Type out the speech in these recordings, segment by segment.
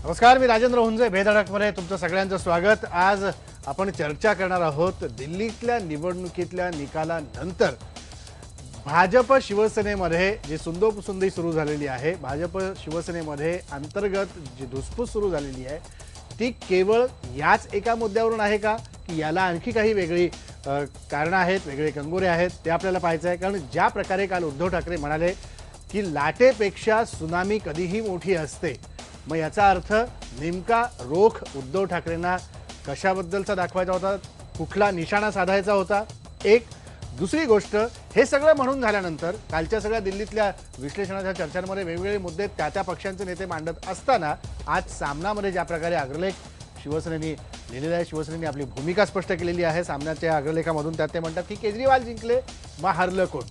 नमस्कार, मी राजेंद्र हुंजे. भेदधडकमध्ये तुमचं सगळ्यांचं स्वागत. आज आपण चर्चा करणार आहोत दिल्लीतल्या निवडणुकीतल्या निकालानंतर भाजप शिवसेनेमध्ये जी सुंदोपसुंदी सुरू झालेली आहे, भाजप शिवसेनेमध्ये अंतर्गत जी धुसफूस सुरू झालेली आहे, ती केवळ याच एका मुद्द्यावरून आहे का, की याला आणखी काही वेगळी कारणं आहेत, वेगळे कंगोरे आहेत, ते आपल्याला पाहायचं आहे. कारण ज्या प्रकारे काल उद्धव ठाकरे म्हणाले की लाटेपेक्षा सुनामी कधीही मोठी असते, मग याचा अर्थ नेमका रोख उद्धव ठाकरेंना कशाबद्दलचा दाखवायचा होता, कुठला निशाणा साधायचा होता. एक दुसरी गोष्ट, हे सगळं म्हणून झाल्यानंतर कालच्या सगळ्या दिल्लीतल्या विश्लेषणाच्या चर्चांमध्ये वेगवेगळे मुद्दे त्या पक्षांचे नेते मांडत असताना आज सामनामध्ये ज्या प्रकारे अग्रलेख शिवसेनेने लिहिलेला आहे, शिवसेनेने आपली भूमिका स्पष्ट केलेली आहे सामन्याच्या अग्रलेखामधून. त्यात ते म्हणतात की केजरीवाल जिंकले, मग हरलं कोण?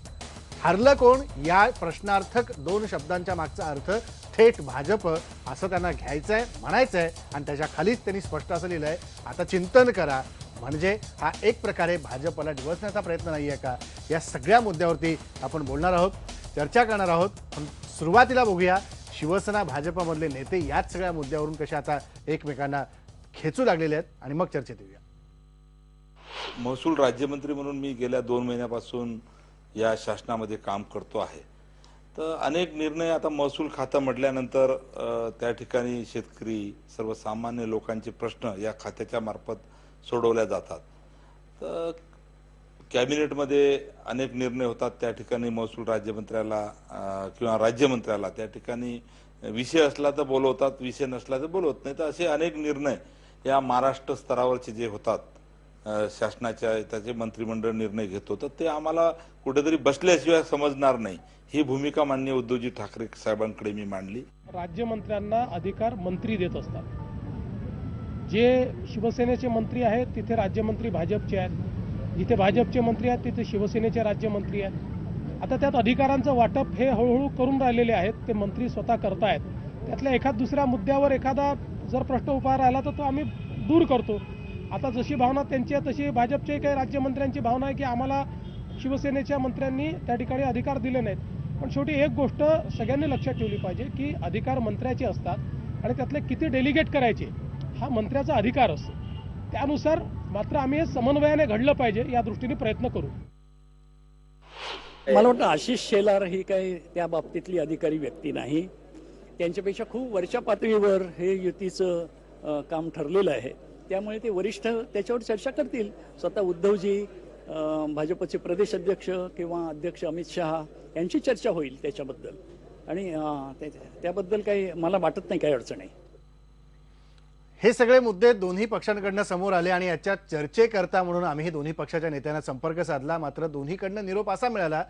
हरलं कोण या प्रश्नार्थक दोन शब्दांच्या मागचा अर्थ थेट भाजप असं त्यांना घ्यायचं आहे, म्हणायचं आहे. आणि त्याच्या खालीच त्यांनी स्पष्ट असं लिहिलं आहे, आता चिंतन करा. म्हणजे हा एक प्रकारे भाजपला डिवचण्याचा प्रयत्न नाही आहे का? या सगळ्या मुद्द्यावरती आपण बोलणार आहोत, चर्चा करणार आहोत. पण सुरुवातीला बघूया शिवसेना भाजपमधले नेते याच सगळ्या मुद्द्यावरून कशा आता एकमेकांना खेचू लागलेले आहेत, आणि मग चर्चेत येऊया. महसूल राज्यमंत्री म्हणून मी गेल्या 2 महिन्यापासून या शासनामध्ये काम करतो आहे. तर अनेक निर्णय आता महसूल खातं म्हटल्यानंतर त्या ठिकाणी शेतकरी सर्वसामान्य लोकांचे प्रश्न या खात्याच्या मार्फत सोडवल्या जातात. तर कॅबिनेटमध्ये अनेक निर्णय होतात, त्या ठिकाणी महसूल राज्यमंत्र्याला किंवा राज्यमंत्र्याला त्या ठिकाणी विषय असला तर बोलवतात, विषय नसला तर बोलवत नाही. तर असे अनेक निर्णय या महाराष्ट्र स्तरावरचे जे होतात शासनाच्या, त्याचे मंत्रिमंडळ निर्णय घेतो, तर ते आम्हाला कुठेतरी बसल्याशिवाय समजणार नाही. ही भूमिका माननीय उद्धवजी ठाकरे साहेबांकडे मी मांडली. राज्यमंत्र्यांना अधिकार मंत्री देत असतात. जे शिवसेनेचे मंत्री आहेत तिथे राज्यमंत्री भाजपचे आहेत, जिथे भाजपचे मंत्री आहेत तिथे शिवसेनेचे राज्यमंत्री आहेत. आता त्यात अधिकारांचं वाटप हे हळूहळू करून राहिलेले आहेत, ते मंत्री स्वतः करतायत. त्यातल्या एखाद दुसऱ्या मुद्द्यावर एखादा जर प्रश्न उभा राहिला तर तो आम्ही दूर करतो. आता जशी भावना त्यांची आहे तशी भाजपचे काही राज्यमंत्र्यांची भावना आहे की आम्हाला शिवसेनेच्या मंत्र्यांनी त्या ठिकाणी अधिकार दिले नाहीत. पण शेवटी एक गोष्ट सगळ्यांनी लक्षात ठेवली पाहिजे की अधिकार मंत्र्याचे असतात आणि त्यातले किती डेलिगेट करायचे हा मंत्र्याचा अधिकार असतो. त्यानुसार मात्र आम्ही हे समन्वयाने घडलं पाहिजे या दृष्टीने प्रयत्न करू. मला वाटतं आशिष शेलार ही काही त्या बाबतीतली अधिकारी व्यक्ती नाही. त्यांच्यापेक्षा खूप वरच्या पातळीवर हे युतीचं काम ठरलेलं आहे. त्यामुळे ते वरिष्ठ त्याच्यावर चर्चा करतील. स्वतः उद्धवजी, भाजपचे प्रदेश अध्यक्ष किंवा अध्यक्ष अमित शहा यांची चर्चा होईल त्याच्याबद्दल. आणि त्याबद्दल काही मला वाटत नाही काही अडचण आहे. हे सगळे मुद्दे दोन्ही पक्षांकडनं समोर आले आणि याच्या चर्चेकरता म्हणून आम्ही दोन्ही पक्षाच्या नेत्यांना संपर्क साधला. मात्र दोन्हीकडनं निरोप असा मिळाला,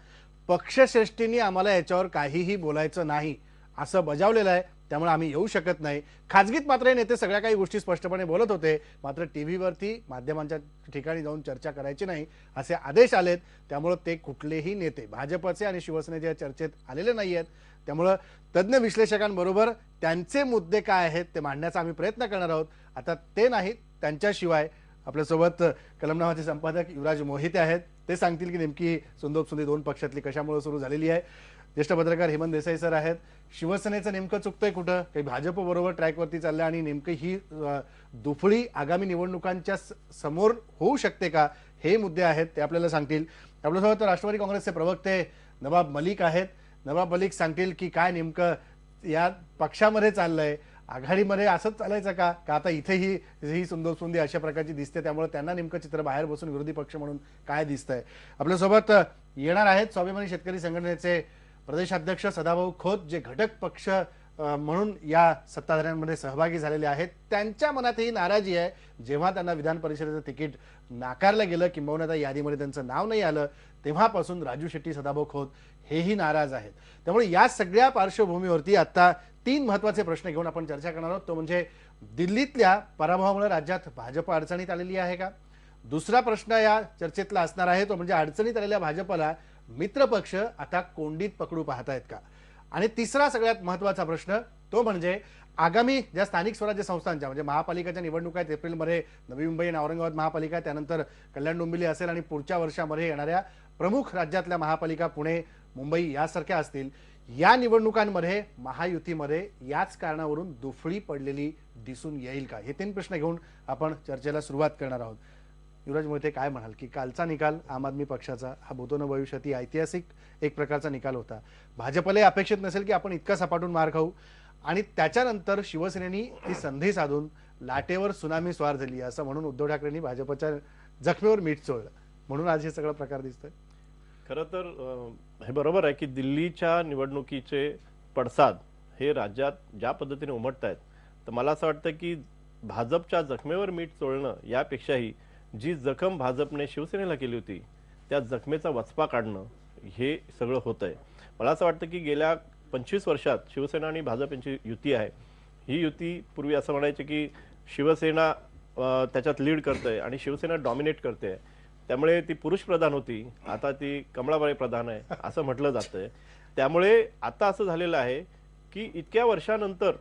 पक्षश्रेष्ठींनी आम्हाला याच्यावर काहीही बोलायचं नाही असं बजावलेलं आहे, त्यामुळे आम्ही येऊ शकत नाही. खाजगीत मात्र हे नेते सगळ्या काही गोष्टी स्पष्टपणे बोलत होते, मात्र टीव्हीवरती माध्यमांच्या ठिकाणी जाऊन चर्चा करायची नाही असे आदेश आलेत. त्यामुळे ते कुठलेही नेते भाजपचे आणि शिवसेनेच्या चर्चेत आलेले नाही आहेत. त्यामुळं तज्ज्ञ विश्लेषकांबरोबर त्यांचे मुद्दे काय आहेत ते मांडण्याचा आम्ही प्रयत्न करणार आहोत. आता ते नाहीत, त्यांच्याशिवाय आपल्यासोबत कलमनामाचे संपादक युवराज मोहिते आहेत. ते सांगतील की नेमकी सुंदोपसुंदी दोन पक्षातली कशामुळे सुरू झालेली आहे. ज्येष्ठ पत्रकार हेमंत देसाई सर आहेत. शिवसेनेचं नेमकं चुकतंय कुठं, काही भाजप बरोबर ट्रॅकवरती चाललं आणि नेमकं ही दुफळी आगामी निवडणुकांच्या समोर होऊ शकते का, हे मुद्दे आहेत, ते आपल्याला सांगतील. आपल्यासोबत राष्ट्रवादी काँग्रेसचे प्रवक्ते नवाब मलिक आहेत. नवाब मलिक सांगतील की काय नेमकं या पक्षामध्ये चाललंय, आघाडीमध्ये असंच चालायचं का, आता इथेही ही सुंदोपसुंदी अशा प्रकारची दिसते, त्यामुळे त्यांना नेमकं चित्र बाहेर बसून विरोधी पक्ष म्हणून काय दिसतंय. आपल्यासोबत येणार आहेत स्वाभिमानी शेतकरी संघटनेचे प्रदेशाध्यक्ष सदाभाऊ खोत, जे घटक पक्ष म्हणून या सत्ताधाऱ्यांमध्ये सहभागी झालेले आहेत. त्यांच्या मनात ही नाराजी आहे. जेव्हा त्यांना विधान परिषदेचं तिकीट नाकारलं गेलं, किंबहुना त्या यादीमध्ये त्यांचं नाव नाही आलं, तेव्हापासून राजू शेट्टी, सदाभाऊ खोत हेही नाराज आहेत. त्यामुळे या सगळ्या पार्श्वभूमीवरती आता 3 महत्त्वाचे प्रश्न घेऊन आपण चर्चा करणार आहोत. तो म्हणजे दिल्लीतल्या पराभवामुळे राज्यात भाजप अडचणीत आलेली आहे का? दुसरा प्रश्न या चर्चेतला असणार आहे तो म्हणजे अडचणीत आलेल्या भाजपला मित्रपक्ष आता कोंडीत पकडू पाहतायत का? आणि तिसरा सगळ्यात महत्त्वाचा प्रश्न तो म्हणजे आगामी ज्या स्थानिक स्वराज्य संस्थांच्या म्हणजे महापालिकाच्या निवडणुका आहेत, एप्रिलमध्ये नवी मुंबई आणि औरंगाबाद महापालिका, त्यानंतर कल्याण डोंबिवली असेल आणि पुढच्या वर्षामध्ये येणाऱ्या प्रमुख राज्यातल्या महापालिका पुणे, मुंबई यासारख्या असतील. या निवडणुकांमध्ये महायुतीमध्ये याच कारणावरून दुफळी पडलेली दिसून येईल का, हे 3 प्रश्न घेऊन आपण चर्चेला सुरुवात करणार आहोत. युवराज मोहिते, काय म्हणाल की कालचा निकाल आम आदमी पक्षाचा हा भूतो न भविष्यती ऐतिहासिक एक प्रकारचा निकाल होता. भाजपला अपेक्षित नसेल की आपण इतका सपाटून मार खाऊ, आणि त्याच्यानंतर शिवसेनेनी ती संधी साधून लाटेवर सुनामी स्वार झाली असं म्हणून उद्धव ठाकरेंनी भाजपच्या जखमेवर मीठ चोळलं, म्हणून आज हे सगळं प्रकार दिसतोय. खरं तर हे बरोबर आहे की दिल्लीच्या निवडणुकीचे पडसाद हे राज्यात ज्या पद्धतीने उमटत आहेत, तर मला असं वाटतं की भाजपच्या जखमेवर मीठ चोळणं यापेक्षाही जी जखम भाजपने शिवसेनेला केली होती त्या जखमेचा वचपा काढणं हे सगळं होतंय. मला असं वाटतं की गेल्या 25 वर्षात शिवसेना आणि भाजप यांची युती आहे. ही युती पूर्वी असं म्हणायचे की शिवसेना त्याच्यात लीड करते आणि शिवसेना डॉमिनेट करते, त्यामुळे ती पुरुष प्रधान होती, आता ती कमळाबाई प्रधान आहे असं म्हटलं जातंय. त्यामुळे आता असं झालेलं आहे की इतक्या वर्षानंतर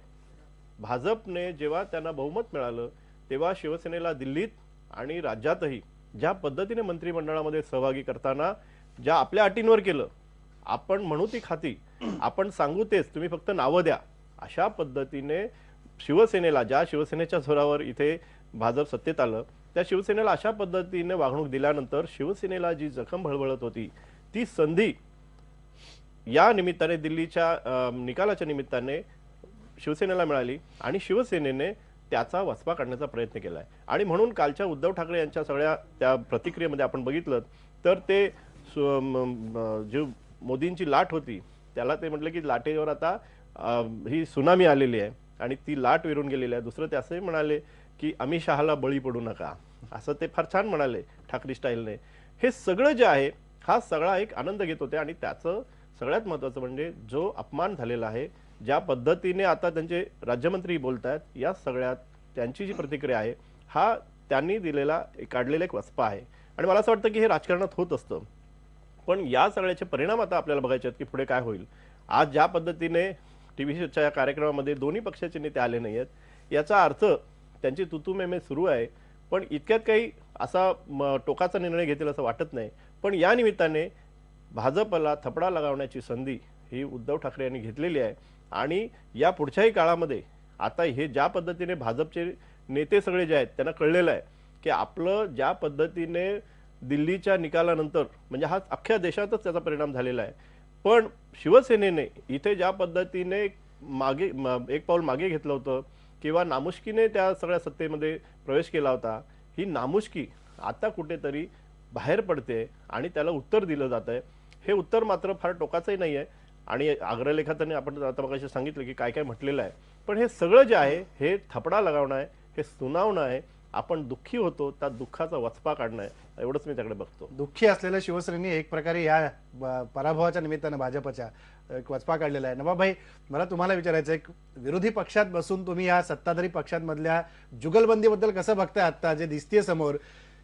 भाजपने जेव्हा त्यांना बहुमत मिळालं तेव्हा शिवसेनेला दिल्लीत आणि राज्यातही ज्या पद्धतीने मंत्रिमंडळामध्ये सहभागी करताना ज्या आपल्या अटींवर केलं, आपण म्हणू ती खाती, आपण सांगू तेच, तुम्ही फक्त नावं द्या, अशा पद्धतीने शिवसेनेला, ज्या शिवसेनेच्या जोरावर इथे भाजप सत्तेत आलं त्या शिवसेनेला अशा पद्धतीने वागणूक दिल्यानंतर शिवसेनेला जी जखम भळभळत होती ती संधी या निमित्ताने, दिल्लीच्या निकालाच्या निमित्ताने शिवसेनेला मिळाली आणि शिवसेनेने त्याचा वचपा काढण्याचा प्रयत्न केला आहे. आणि म्हणून कालच्या उद्धव ठाकरे यांच्या सगळ्या त्या प्रतिक्रियेमध्ये आपण बघितलं तर ते जी मोदींची लाट होती त्याला ते म्हटलं की लाटेवर आता ही सुनामी आलेली आहे आणि ती लाट विरून गेलेली आहे. दुसरं ते असंही म्हणाले की अमित शहाला बळी पडू नका, असं ते फार छान म्हणाले ठाकरे स्टाईलने. हे सगळं जे आहे हा सगळा एक आनंद घेत होते आणि त्याचं सगळ्यात महत्त्वाचं म्हणजे जो अपमान झालेला आहे, ज्या पद्धतीने आता त्यांचे राज्यमंत्री बोलत आहेत, या सगळ्यात त्यांची जी प्रतिक्रिया आहे हा त्यांनी दिलेला काढलेला एक वचपा आहे. आणि मला असं वाटतं की हे राजकारणात होत असतं, पण या सगळ्याचे परिणाम आता आपल्याला बघायचे आहेत की पुढे काय होईल. आज ज्या पद्धतीने टीव्ही शोच्या कार्यक्रमामध्ये दोन्ही पक्षाचे नेते आले नाही आहेत, याचा अर्थ त्यांची तुतुमेमे सुरू आहे, पण इतक्यात काही असा टोकाचा निर्णय घेतील असं वाटत नाही. पण या निमित्ताने भाजपला थपडा लगावण्याची संधी ही उद्धव ठाकरे यांनी घेतलेली आहे. आणि या पुढच्याही काळामध्ये आता हे ज्या पद्धतीने भाजपचे नेते सगळे जे आहेत त्यांना कळलेलं आहे की आपलं ज्या पद्धतीने दिल्लीच्या निकालानंतर म्हणजे हा अख्ख्या देशातच त्याचा परिणाम झालेला आहे, पण शिवसेनेने इथे ज्या पद्धतीने मागे एक पाऊल मागे घेतलं होतं किंवा नामुष्कीने त्या सगळ्या सत्तेमध्ये प्रवेश केला होता, ही नामुष्की आता कुठेतरी बाहेर पडते आणि त्याला उत्तर दिलं जात आहे. हे उत्तर मात्र फार टोकाचंही नाही आहे आणि अग्रलेखातने आपण आता मगाशी सांगितलं की काय काय म्हटलेलं आहे, पण हे सगळं जे आहे हे थपडा लगावणं आहे, हे सुनावणं आहे. आपण दुःखी होतो, त्या दुःखाचा वचपा काढणं आहे, एवढंच मी त्याकडे बघतो. दुःखी असलेल्या शिवसेनेने एक प्रकारे या पराभवाच्या निमित्तानं भाजपच्या एक वचपा काढलेला आहे. नवाब भाई, मला तुम्हाला विचारायचं आहे, विरोधी पक्षात बसून तुम्ही या सत्ताधारी पक्षांमधल्या जुगलबंदीबद्दल कसं बघताय? आता जे दिसतीये समोर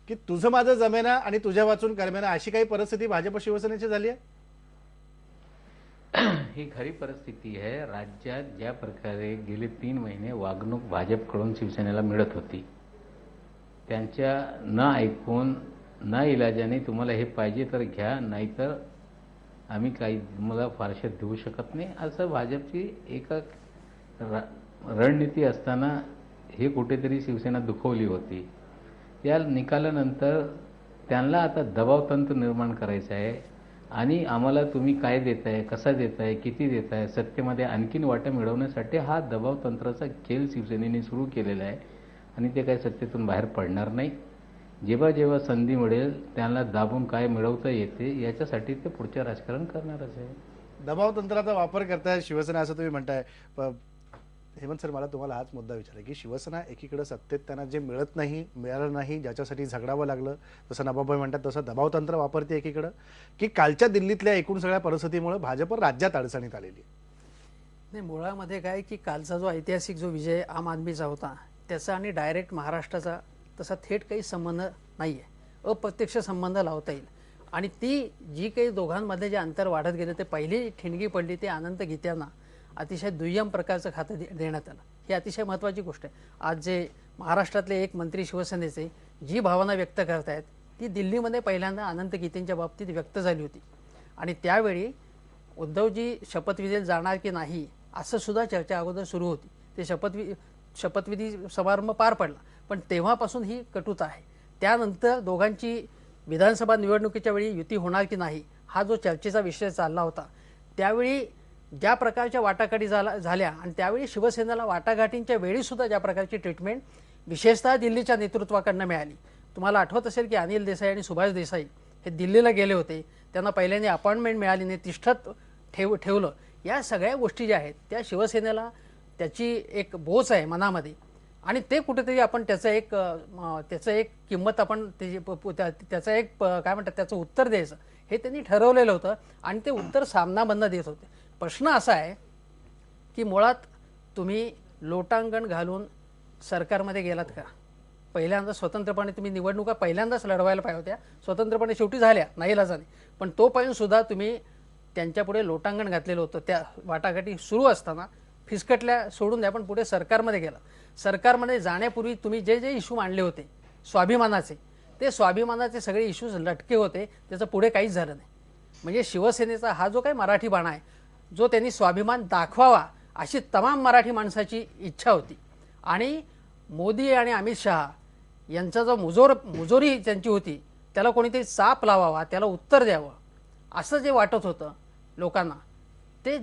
की तुझं माझं जमेना आणि तुझ्या वाचून करमेना, अशी काही परिस्थिती भाजप शिवसेनेची झाली आहे? ही खरी परिस्थिती आहे. राज्यात ज्या प्रकारे गेले 3 महिने वागणूक भाजपकडून शिवसेनेला मिळत होती, त्यांच्या न ऐकून न इलाजाने तुम्हाला हे पाहिजे तर घ्या, नाहीतर आम्ही काही तुम्हाला फारसे देऊ शकत नाही, असं भाजपची एक रणनीती असताना हे कुठेतरी शिवसेना दुखवली होती. या निकालानंतर त्यांना आता दबावतंत्र निर्माण करायचं आहे आणि आम्हाला तुम्ही काय देताय, कसा देताय, किती देताय, सत्तेमध्ये आणखीन वाटा मिळवण्यासाठी हा दबावतंत्राचा खेळ शिवसेनेने सुरू केलेला आहे आणि ते काही सत्तेतून बाहेर पडणार नाही. जेव्हा जेव्हा संधी मिळेल त्यांना दाबून काय मिळवता येते याच्यासाठी ते पुढचं राजकारण करणारच आहे. दबावतंत्राचा वापर करताय शिवसेना असं तुम्ही म्हणताय. हेमंत सर, मला तुम्हाला हाच मुद्दा विचारायचा की शिवसेना एकीकडे सत्तेत त्यांना जे मिळालं नाही, ज्याच्यासाठी झगडावं लागलं, जसं नवाबभाई म्हणतात तसं दबावतंत्र वापरते एकीकडं, की कालच्या दिल्लीतल्या एकूण सगळ्या परिस्थितीमुळे भाजप राज्यात अडचणीत आलेली? नाही, मुळामध्ये काय की कालचा जो ऐतिहासिक जो विजय आम आदमीचा होता त्याचा आणि डायरेक्ट महाराष्ट्राचा तसा थेट काही संबंध नाही आहे, अप्रत्यक्ष संबंध लावता येईल. आणि ती जी काही दोघांमध्ये जे अंतर वाढत गेलं, ते पहिली ठिणगी पडली ते अनंत गीत्यांना अतिशय दुय्यम प्रकारचं खातं देण्यात आलं. ही अतिशय महत्त्वाची गोष्ट आहे. आज जे महाराष्ट्रातले एक मंत्री शिवसेनेचे जी भावना व्यक्त करतायत ती दिल्लीमध्ये पहिल्यांदा अनंत गीतेंच्या बाबतीत व्यक्त झाली होती आणि त्यावेळी उद्धवजी शपथविधीला जाणार की नाही असं सुद्धा चर्चा अगोदर सुरू होती. ते शपथविधी समारंभ पार पडला, पण तेव्हापासून ही कटुता आहे. त्यानंतर दोघांची विधानसभा निवडणुकीच्या वेळी युती होणार की नाही हा जो चर्चेचा विषय चालला होता, त्यावेळी ज्या प्रकारच्या वाटाघाटी झाल्या आणि त्यावेळी शिवसेनेला वाटाघाटींच्या वेळी सुद्धा ज्या प्रकारची ट्रीटमेंट विशेषतः दिल्लीच्या नेतृत्वाकडनं मिळाली. तुम्हाला आठवत असेल की अनिल देसाई आणि सुभाष देसाई हे दिल्लीला गेले होते, त्यांना पहिल्यांदा अपॉइंटमेंट मिळाली नाही, तिष्ठत ठेवलं. या सगळ्या गोष्टी ज्या आहेत त्या शिवसेनेला त्याची एक बोच आहे मनामध्ये आणि ते कुठेतरी आपण त्याचं एक किंमत आपण त्याचं एक काय म्हणतात त्याचं उत्तर द्यायचं हे त्यांनी ठरवलेलं होतं आणि ते उत्तर सामनामधनं देत होते. प्रश्न असा आहे की मुळात तुम्ही लोटांगण घालून सरकारमध्ये गेलात का? पहिल्यांदा स्वतंत्रपणे तुम्ही निवडणुका पहिल्यांदाच लढवायला पाहिजे होत्या, स्वतंत्रपणे शेवटी झाल्या नाईलाजाने, पण तोपर्यंत सुद्धा तुम्ही त्यांच्यापुढे लोटांगण घातलेलं होतं. त्या वाटाघाटी सुरू असताना फिसकटल्या सोडून द्या, पण पुढे सरकारमध्ये गेला. सरकारमध्ये जाण्यापूर्वी तुम्ही जे जे इश्यू मांडले होते स्वाभिमानाचे, ते स्वाभिमानाचे सगळे इश्यूज लटके होते, त्याचं पुढे काहीच झालं नाही. म्हणजे शिवसेनेचा हा जो काही मराठी बाणा आहे, जो त्यांनी स्वाभिमान दाखवावा अशी तमाम मराठी माणसाची इच्छा होती आणि मोदी आणि अमित शहा यांचा जो मुजोरी त्यांची होती त्याला कोणीतरी चाप लावावा, त्याला उत्तर द्यावं असं जे वाटत होतं लोकांना, ते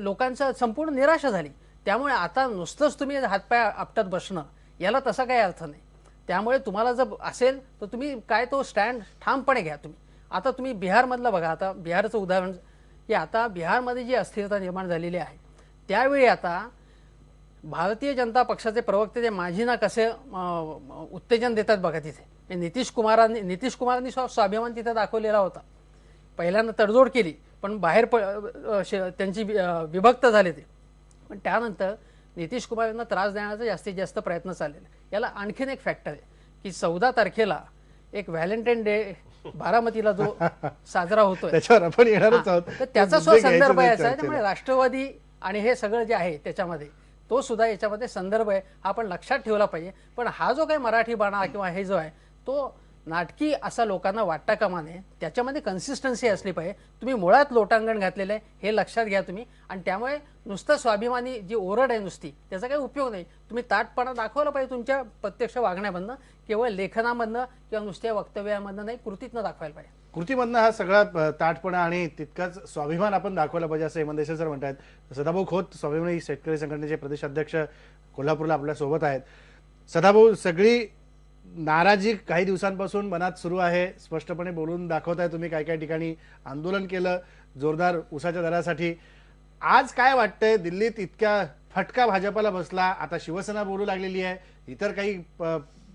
लोकांचं संपूर्ण निराशा झाली. त्यामुळे आता नुसतंच तुम्ही हातपाय आपटत बसणं याला तसा काही अर्थ नाही. त्यामुळे तुम्हाला जर असेल तर तुम्ही काय तो स्टँड ठामपणे घ्या. आता तुम्ही बिहारमधलं बघा, आता बिहारचं उदाहरण की आता बिहारमध्ये जी अस्थिरता निर्माण झालेली आहे त्यावेळी आता भारतीय जनता पक्षाचे प्रवक्ते ते माझींना कसे उत्तेजन देतात बघा. तिथे नितीश कुमारांनी स्वाभिमान तिथे दाखवलेला होता. पहिल्यांदा तडजोड केली पण बाहेर त्यांची विभक्त झाले ते, पण त्यानंतर नितीश कुमार यांना त्रास देण्याचा जास्तीत जास्त प्रयत्न चाललेला. याला आणखीन एक फॅक्टर आहे की 14 तारखेला एक व्हॅलेंटाईन डे बारामतीला जो साजरा होतोय त्याच्यावर आपण येणारच आहोत. तर त्याचा सुद्धा संदर्भ याचा आहे. त्यामुळे राष्ट्रवादी आणि हे सगळं जे आहे त्याच्यामध्ये तो सुद्धा याच्यामध्ये संदर्भ आहे, हा आपण लक्षात ठेवला पाहिजे. पण हा जो काही मराठी बाणा किंवा हे जो आहे तो नाटकी असा लोकांना वाटता कामा नये, त्याच्यामध्ये कन्सिस्टन्सी असली पाहिजे. तुम्ही मुळात लोटांगण घातलेलं आहे हे लक्षात घ्या तुम्ही, आणि त्यामुळे नुसतं स्वाभिमानी जी ओरड आहे नुसती त्याचा काही उपयोग नाही. तुम्ही ताटपणा दाखवला पाहिजे तुमच्या प्रत्यक्ष वागण्यामधनं, केवळ लेखनामधनं किंवा नुसत्या वक्तव्यामधनं नाही, कृतीतनं दाखवायला पाहिजे. कृतीमधनं हा सगळा ताटपणा आणि तितकाच स्वाभिमान आपण दाखवला पाहिजे असं हेमंत देसाई सर म्हणतात. सदाभाऊ खोत स्वाभिमानी शेतकरी संघटनेचे प्रदेश अध्यक्ष कोल्हापूरला आपल्या सोबत आहेत. सदाभाऊ, सगळी नाराजी काही दिवसांपासून मनात सुरू आहे, स्पष्टपणे बोलून दाखवताय तुम्ही. काही काही ठिकाणी आंदोलन केलं जोरदार ऊसाच्या दरासाठी. आज काय वाटतंय, दिल्लीत इतक्या फटका भाजपला बसला, आता शिवसेना बोलू लागलेली आहे, इतर काही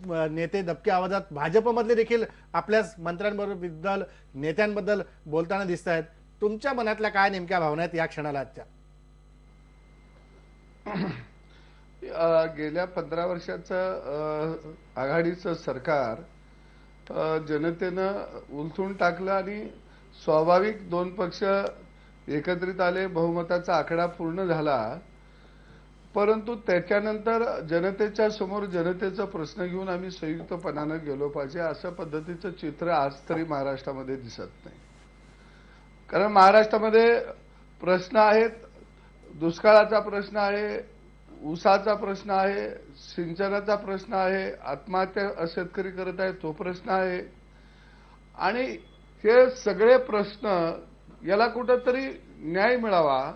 नेते दबक्या आवाजात भाजपमधले देखील आपल्या मंत्र्यांबद्दल नेत्यांबद्दल बोलताना दिसत आहेत. तुमच्या मनातल्या काय नेमक्या भावना आहेत या क्षणाला आजच्या? गेल्या 15 वर्षाचं आघाडीचं सरकार जनतेनं उलथून टाकलं आणि स्वाभाविक 2 पक्ष एकत्रित आले, बहुमताचा आकडा पूर्ण झाला. परंतु त्याच्यानंतर जनतेच्या समोर जनतेचा प्रश्न घेऊन आम्ही संयुक्तपणानं गेलो पाहिजे असं पद्धतीचं चित्र आज तरी महाराष्ट्रामध्ये दिसत नाही. कारण महाराष्ट्रामध्ये प्रश्न आहेत, दुष्काळाचा प्रश्न आहे, ऊसाचा प्रश्न आहे, सिंचनाचा प्रश्न आहे, आत्महत्या शेतकरी करत आहे तो प्रश्न आहे. आणि हे सगळे प्रश्न याला कुठंतरी न्याय मिळावा.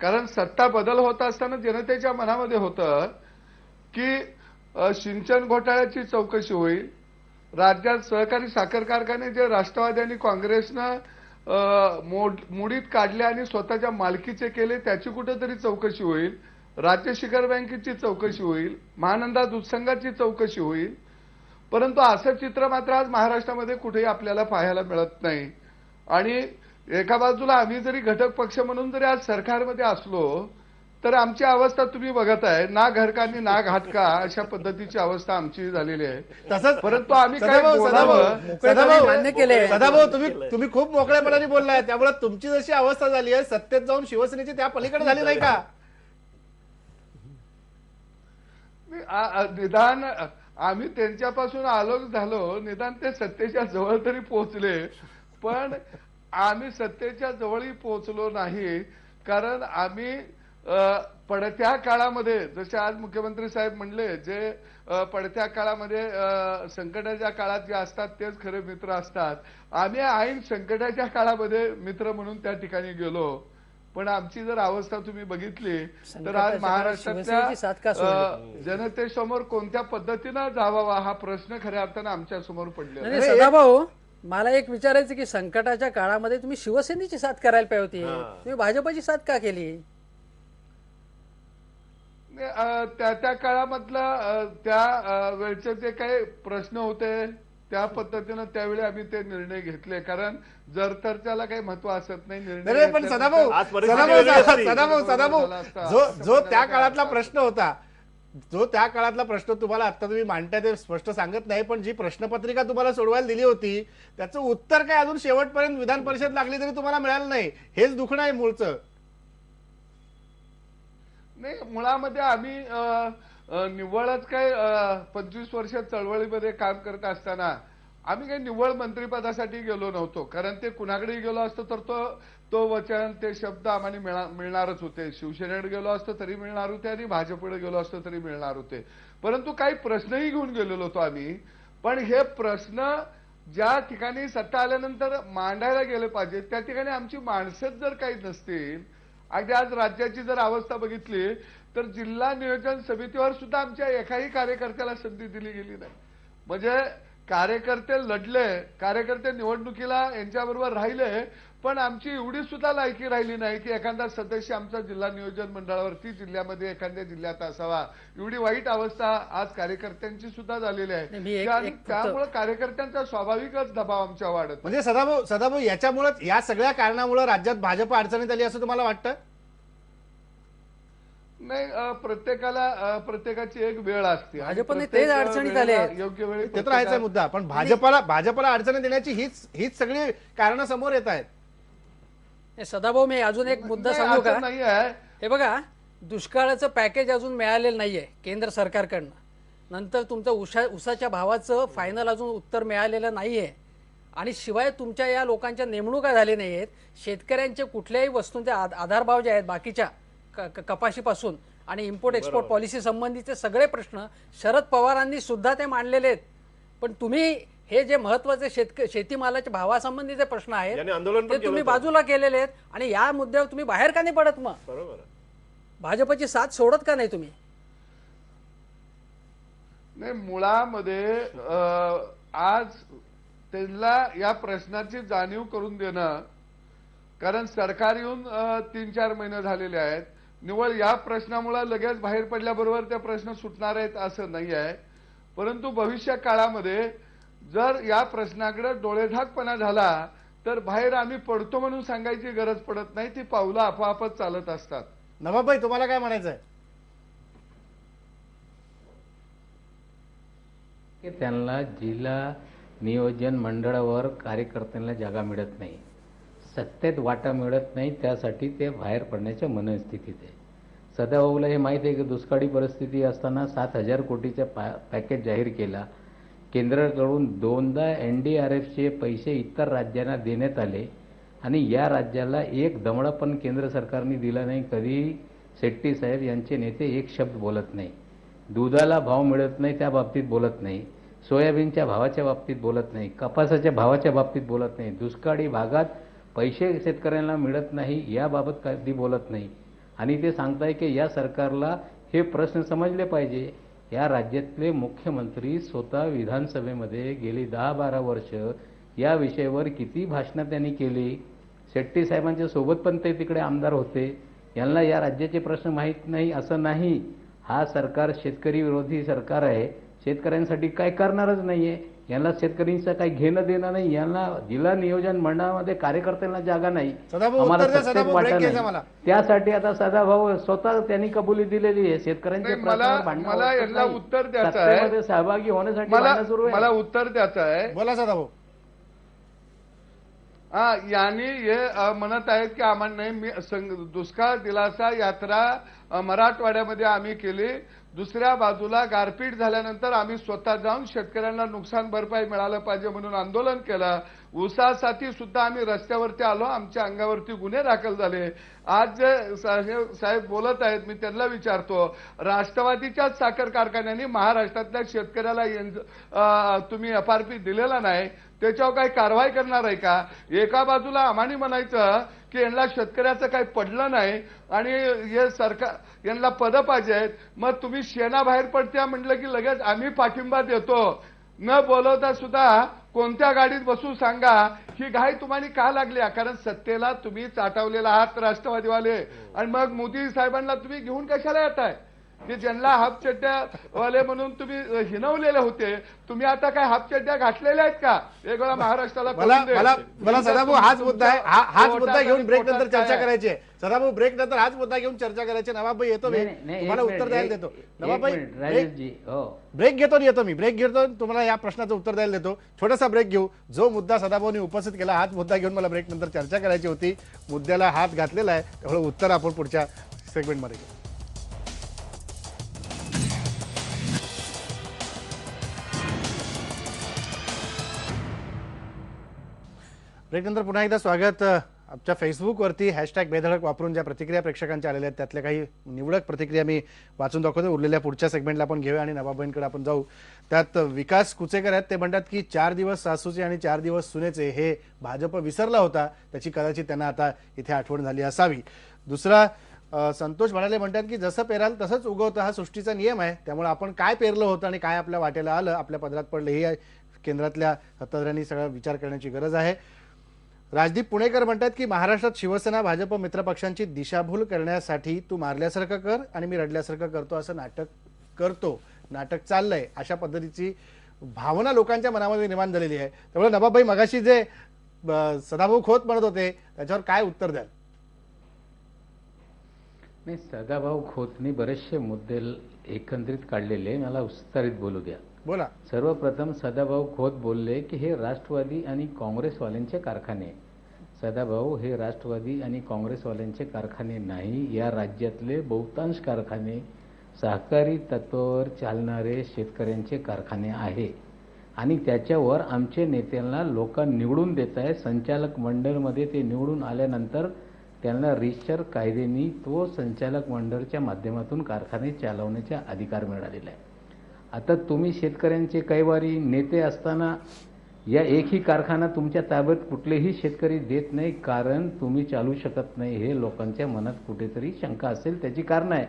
कारण सत्ता बदल होत असताना जनतेच्या मनामध्ये होतं की सिंचन घोटाळ्याची चौकशी होईल, राज्यात सहकारी साखर कारखाने जे राष्ट्रवादी आणि काँग्रेसनं मोडीत काढले आणि स्वतःच्या मालकीचे केले त्याची कुठेतरी चौकशी होईल, राज्य शिखर बँकेची चौकशी होईल, महानंदा दूध संघाची चौकशी होईल. परंतु असं चित्र मात्र आज महाराष्ट्रामध्ये कुठेही आपल्याला पाहायला मिळत नाही. आणि एका बाजूला आम्ही जरी घटक पक्ष म्हणून जरी आज सरकारमध्ये असलो तर आमची अवस्था तुम्ही बघत आहे, ना घरकानी ना घाटका अशा पद्धतीची अवस्था आमची झालेली आहे. तसंच परंतु आम्ही काय बोलावं मान्य केले. सदाभाऊ, तुम्ही खूप मोकळेपणाने बोललाय, त्यामुळे तुमची जशी अवस्था झाली आहे सत्तेत जाऊन शिवसेनेची त्या पलीकडे झाली नाही का? निदान आम्ही त्यांच्यापासून आलोक झालो, निदान ते सत्तेच्या जवळ तरी पोहोचले. पण आम्ही सत्तेच्या जवळही पोहोचलो नाही, कारण आम्ही पडत्या काळामध्ये, जसे आज मुख्यमंत्री साहेब म्हणले, जे पडत्या काळामध्ये संकटाच्या काळात जे असतात तेच खरे मित्र असतात. आम्ही ऐन संकटाच्या काळामध्ये मित्र म्हणून त्या ठिकाणी गेलो. पण आमची जर अवस्था तुम्ही बघितली तर आज शिवसेनेची साथ का महाराष्ट्रातल्या जनतेसमोर कोणत्या पद्धतीनं जावावा हा प्रश्न खऱ्या अर्थानं आमच्या समोर पडलेला आहे. नाही, सदाभाऊ, मला एक विचारायचं की संकटाच्या काळामध्ये तुम्ही शिवसेनेची साथ करायला पाहिजे होती, तुम्ही भाजपची साथ का केली? त्या काळामधला त्या वेळचे जे काही प्रश्न होते त्या पद्धतीनं त्यावेळी आम्ही ते निर्णय घेतले, कारण जर तर त्याला काही महत्व असत नाही. नाही, पण सदाभाऊ जो त्या काळातला प्रश्न होता, जो त्या काळातला प्रश्न तुम्हाला आता तुम्ही मांडताय ते स्पष्ट सांगत नाही, पण जी प्रश्नपत्रिका तुम्हाला सोडवायला दिली होती त्याचं उत्तर काय अजून शेवटपर्यंत विधान परिषद लागली तरी तुम्हाला मिळालं नाही. हेच दुखणं आहे मूळचं. नाही, मुळामध्ये आम्ही निव्वळच काय 25 वर्ष चळवळीमध्ये काम करत असताना आम्ही काही निव्वळ मंत्रिपदासाठी गेलो नव्हतो, कारण ते कुणाकडेही गेलो असतो तर तो वचन, ते शब्द आम्हाला मिळणारच होते. शिवसेनेकडे गेलो असतो तरी मिळणार होते आणि भाजपकडे गेलो असतो तरी मिळणार होते. परंतु काही प्रश्नही घेऊन गेलेलो होतो आम्ही. पण हे प्रश्न ज्या ठिकाणी सत्ता आल्यानंतर मांडायला गेले पाहिजे त्या ठिकाणी आमची माणसंच जर काही नसतील, अगदी आज राज्याची जर अवस्था बघितली तर जिल्हा नियोजन समितीवर सुद्धा आमच्या एकाही कार्यकर्त्याला संधी दिली गेली नाही. म्हणजे कार्यकर्ते लढले, कार्यकर्ते निवडणुकीला यांच्याबरोबर राहिले, पण आमची एवढी सुद्धा लायकी राहिली नाही की एखादा सदस्य आमचा जिल्हा नियोजन मंडळावरती जिल्ह्यामध्ये एखाद्या जिल्ह्यात असावा. एवढी वाईट अवस्था आज कार्यकर्त्यांची सुद्धा झालेली आहे आणि त्यामुळे कार्यकर्त्यांचा स्वाभाविकच दबाव आमच्या वाढत. म्हणजे सदाभाऊ याच्यामुळे, या सगळ्या कारणामुळे राज्यात भाजप अडचणीत आली असं तुम्हाला वाटतं? नाही, प्रत्येकाची एक वेळ असते. भाजपने तेच अडचणीत आले, योग्य वेळी ते तर आहेच मुद्दा, पण भाजपला अडचणी देण्याची हीच सगळी कारणं समोर येत आहेत. सदाभाऊ, मी अजून एक मुद्दा सांगू का? नाही आहे. हे बघा, दुष्काळाचं पॅकेज अजून मिळालेलं नाहीये केंद्र सरकारकडनं. नंतर तुमचं उसाच्या भावाचं फायनल अजून उत्तर मिळालेलं नाहीये. आणि शिवाय तुमच्या या लोकांच्या नेमणुका झाल्या नाहीयेत. शेतकऱ्यांचे कुठल्याही वस्तूंचे आधारभाव जे आहेत बाकीच्या कपाशीपासून आणि इम्पोर्ट एक्सपोर्ट पॉलिसी संबंधीचे सगळे प्रश्न शरद पवारांनी सुद्धा ते मांडलेले आहेत. पण तुम्ही हे जे महत्वाचे शेतीमालाच्या भावासंबंधीचे प्रश्न आहेत ते तुम्ही बाजूला केलेले आहेत आणि या मुद्द्यावर तुम्ही बाहेर का नाही पडत? मग बरोबर, भाजपची साथ सोडत का नाही तुम्ही? नाही, मुळामध्ये आज त्यांना या प्रश्नाची जाणीव करून देणं, कारण सरकार येऊन 3-4 महिने झालेले आहेत. निव्वळ या प्रश्नामुळे लगेच बाहेर पडल्याबरोबर ते प्रश्न सुटणार आहेत असं नाही आहे. परंतु भविष्य काळामध्ये जर या प्रश्नाकडे डोळेझाकपणा झाला तर बाहेर आम्ही पडतो म्हणून सांगायची गरज पडत नाही, ती पावलं आपोआपच चालत असतात. नवाबाई, तुम्हाला काय म्हणायचं आहे? की त्यांना जिल्हा नियोजन मंडळावर कार्यकर्त्यांना जागा मिळत नाही, सत्तेत वाटा मिळत नाही, त्यासाठी ते बाहेर पडण्याच्या मनस्थितीत आहे. सदाभाऊला हे माहीत आहे की दुष्काळी परिस्थिती असताना 7,000 कोटीचा पॅकेज जाहीर केला. केंद्राकडून 2दा NDRFचे पैसे इतर राज्यांना देण्यात आले आणि या राज्याला एक दमडा पण केंद्र सरकारने दिला नाही. कधी शेट्टी साहेब यांचे नेते एक शब्द बोलत नाही. दुधाला भाव मिळत नाही त्या बाबतीत बोलत नाही, सोयाबीनच्या भावाच्या बाबतीत बोलत नाही, कपासाच्या भावाच्या बाबतीत बोलत नाही, दुष्काळी भागात पैसे शेतकऱ्यांना मिळत नाही याबाबत कधी बोलत नाही. आणि ते सांगताय की या सरकारला हे प्रश्न समजले पाहिजे. या राज्यातले मुख्यमंत्री स्वतः विधानसभेमध्ये गेली 10-12 वर्ष या विषयावर किती भाषणं त्यांनी केली. शेट्टी साहेबांच्या सोबत पण ते तिकडे आमदार होते. यांना या राज्याचे प्रश्न माहीत नाही असं नाही. हा सरकार शेतकरी विरोधी सरकार आहे, शेतकऱ्यांसाठी काय करणारच नाहीये. यांना शेतकऱ्यांचं काही घेणं देणं नाही. यांना जिल्हा नियोजन मंडळामध्ये कार्यकर्त्यांना जागा नाही, आम्हाला सत्तेत वाटा नाही. त्यासाठी आता सदाभाऊ स्वतः त्यांनी कबुली दिलेली आहे शेतकऱ्यांच्या मला याला उत्तर द्यायचं आहे, सहभागी होण्यासाठी मला उत्तर द्यायचं आहे. बोला सदाभाऊ. यांनी हे म्हणत आहेत की आम्हाला नाही, दुष्काळ दिलासा यात्रा मराठवाड्यामध्ये आम्ही केली. दुसऱ्या बाजूला गारपीट झाल्यानंतर आम्ही स्वतः जाऊन शेतकऱ्यांना नुकसान भरपाई मिळालं पाहिजे म्हणून आंदोलन केलं. ऊसासाठी सुद्धा आम्ही रस्त्यावरती आलो, आमच्या अंगावरती गुन्हे दाखल झाले. आज जे साहेब बोलत आहेत, मी त्यांना विचारतो, राष्ट्रवादीच्याच साखर कारखान्यांनी महाराष्ट्रातल्या शेतकऱ्याला तुम्ही FRP दिलेला नाही, त्याच्यावर काही कारवाई करणार आहे का? एका बाजूला आम्हाने म्हणायचं की यांना शेतकऱ्याचं काही पडलं नाही आणि हे सरकार यांना पदं पाहिजे आहेत, मग तुम्ही शेणा बाहेर पडत्या म्हटलं की लगेच आम्ही पाठिंबा देतो. न बोलवता सुद्धा कोणत्या गाडीत बसू सांगा, ही घाई तुम्हाला का लागली? कारण सत्तेला तुम्ही चाटवलेला आहात राष्ट्रवादीवाले, आणि मग मोदी साहेबांना तुम्ही घेऊन कशाला येताय? की ज्यांना हाफचड्ड्यावाले म्हणून तुम्ही हिनवलेले होते, तुम्ही आता काय हाफचड्ड्या घातलेल्या आहेत का? एक वेळा महाराष्ट्राला मला सदाभाऊ हाच मुद्दा आहे, हाच मुद्दा घेऊन ब्रेक नंतर चर्चा करायची आहे. सदाभाऊ ब्रेक नंतर हाच मुद्दा घेऊन चर्चा करायची. नवाबभाई येतो मी, तुम्हाला उत्तर द्यायला देतो. नवाबभाई ब्रेक घेतो मी ब्रेक घेतो, तुम्हाला या प्रश्नाचं उत्तर द्यायला देतो. छोटासा ब्रेक घेऊ. जो मुद्दा सदाभाऊंनी उपस्थित केला हाच मुद्दा घेऊन मला ब्रेक नंतर चर्चा करायची होती. मुद्द्याला हात घातलेला आहे, त्यामुळे उत्तर आपण पुढच्या सेगमेंटमध्ये घेऊ. ब्रेक नंतर पुन्हा एकदा स्वागत. आमच्या फेसबुकवरती #बेधडक वापरून ज्या प्रतिक्रिया प्रेक्षकांच्या आलेल्या आहेत त्यातल्या काही निवडक प्रतिक्रिया मी वाचून दाखवतो. उरलेल्या पुढच्या सेगमेंटला आपण घेऊया आणि नवाबाईंकडे आपण जाऊ. त्यात विकास कुचेकर आहेत, ते म्हणतात की 4 दिवस सासूचे आणि 4 दिवस सुनेचे हे भाजप विसरला होता, त्याची कदाचित त्यांना आता इथे आठवण झाली असावी. दुसरा संतोष म्हणाले म्हणतात की जसं पेराल तसंच उगवतं, हा सृष्टीचा नियम आहे, त्यामुळे आपण काय पेरलं होतं आणि काय आपल्या वाटेला आलं, आपल्या पदरात पडलं, हे केंद्रातल्या सत्ताधाऱ्यांनी सगळा विचार करण्याची गरज आहे. राजदीप पुणेकर म्हणतात की महाराष्ट्रात शिवसेना भाजप मित्रपक्षांची दिशाभूल करण्यासाठी तू मारल्यासारखं कर आणि मी रडल्यासारखं करतो असं नाटक चाललंय, अशा पद्धतीची भावना लोकांच्या मनामध्ये निर्माण झालेली आहे. त्यामुळे नवाबाई मगाशी जे सदाभाऊ खोत म्हणत होते त्याच्यावर काय उत्तर द्याल? नाही, सदाभाऊ खोतनी बरेचसे मुद्दे एकत्रित काढलेले, मला विस्तारित बोलू द्या. बोला. सर्वप्रथम सदाभाऊ खोत बोलले की हे राष्ट्रवादी आणि काँग्रेसवाल्यांचे कारखाने. सदाभाऊ, हे राष्ट्रवादी आणि काँग्रेसवाल्यांचे कारखाने नाही. या राज्यातले बहुतांश कारखाने सहकारी तत्वावर चालणारे शेतकऱ्यांचे कारखाने आहे आणि त्याच्यावर आमचे नेत्यांना लोक निवडून देत आहे. संचालक मंडळमध्ये ते निवडून आल्यानंतर त्यांना रीतसर कायद्याने तो संचालक मंडळाच्या माध्यमातून कारखाने चालवण्याचा अधिकार मिळालेला आहे. आता तुम्ही शेतकऱ्यांचे कैवारी नेते असताना या एकही कारखाना तुमच्या ताब्यात कुठलेही शेतकरी देत नाही, कारण तुम्ही चालू शकत नाही. हे लोकांच्या मनात कुठेतरी शंका असेल, त्याची कारण आहे.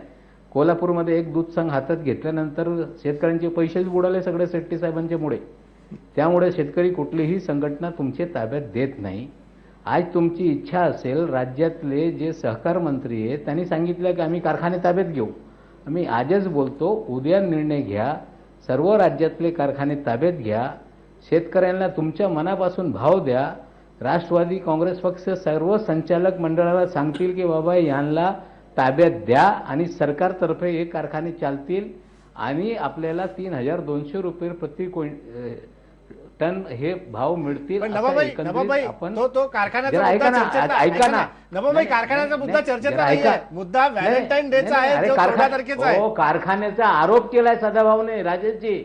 कोल्हापूरमध्ये एक दूध संघ हातात घेतल्यानंतर शेतकऱ्यांचे पैसेच बुडाले सगळे शेट्टी साहेबांच्या मुळे. त्यामुळे शेतकरी कुठलीही संघटना तुमच्या ताब्यात देत नाही. आज तुमची इच्छा असेल, राज्यातले जे सहकार मंत्री आहेत त्यांनी सांगितलं की आम्ही कारखाने ताब्यात घेऊ. आम्ही आजच बोलतो, उद्या निर्णय घ्या, सर्व राज्यातले कारखाने ताब्यात घ्या, शेतकऱ्यांना तुमच्या मनापासून भाव द्या. राष्ट्रवादी काँग्रेस पक्ष सर्व संचालक मंडळाला सांगतील की बाबा यांना ताब्यात द्या आणि सरकारतर्फे हे कारखाने चालतील आणि आपल्याला 3200 रुपये प्रति टन हे भाव मिळतील. तो कारखान्याचा मुद्दा चर्चेत नाहीये, मुद्दा व्हॅलेंटाईन डेचा आहे, जो 14 तारखेचा आहे. कारखान्याचा आरोप केलाय सदाभाऊने, राजेशजी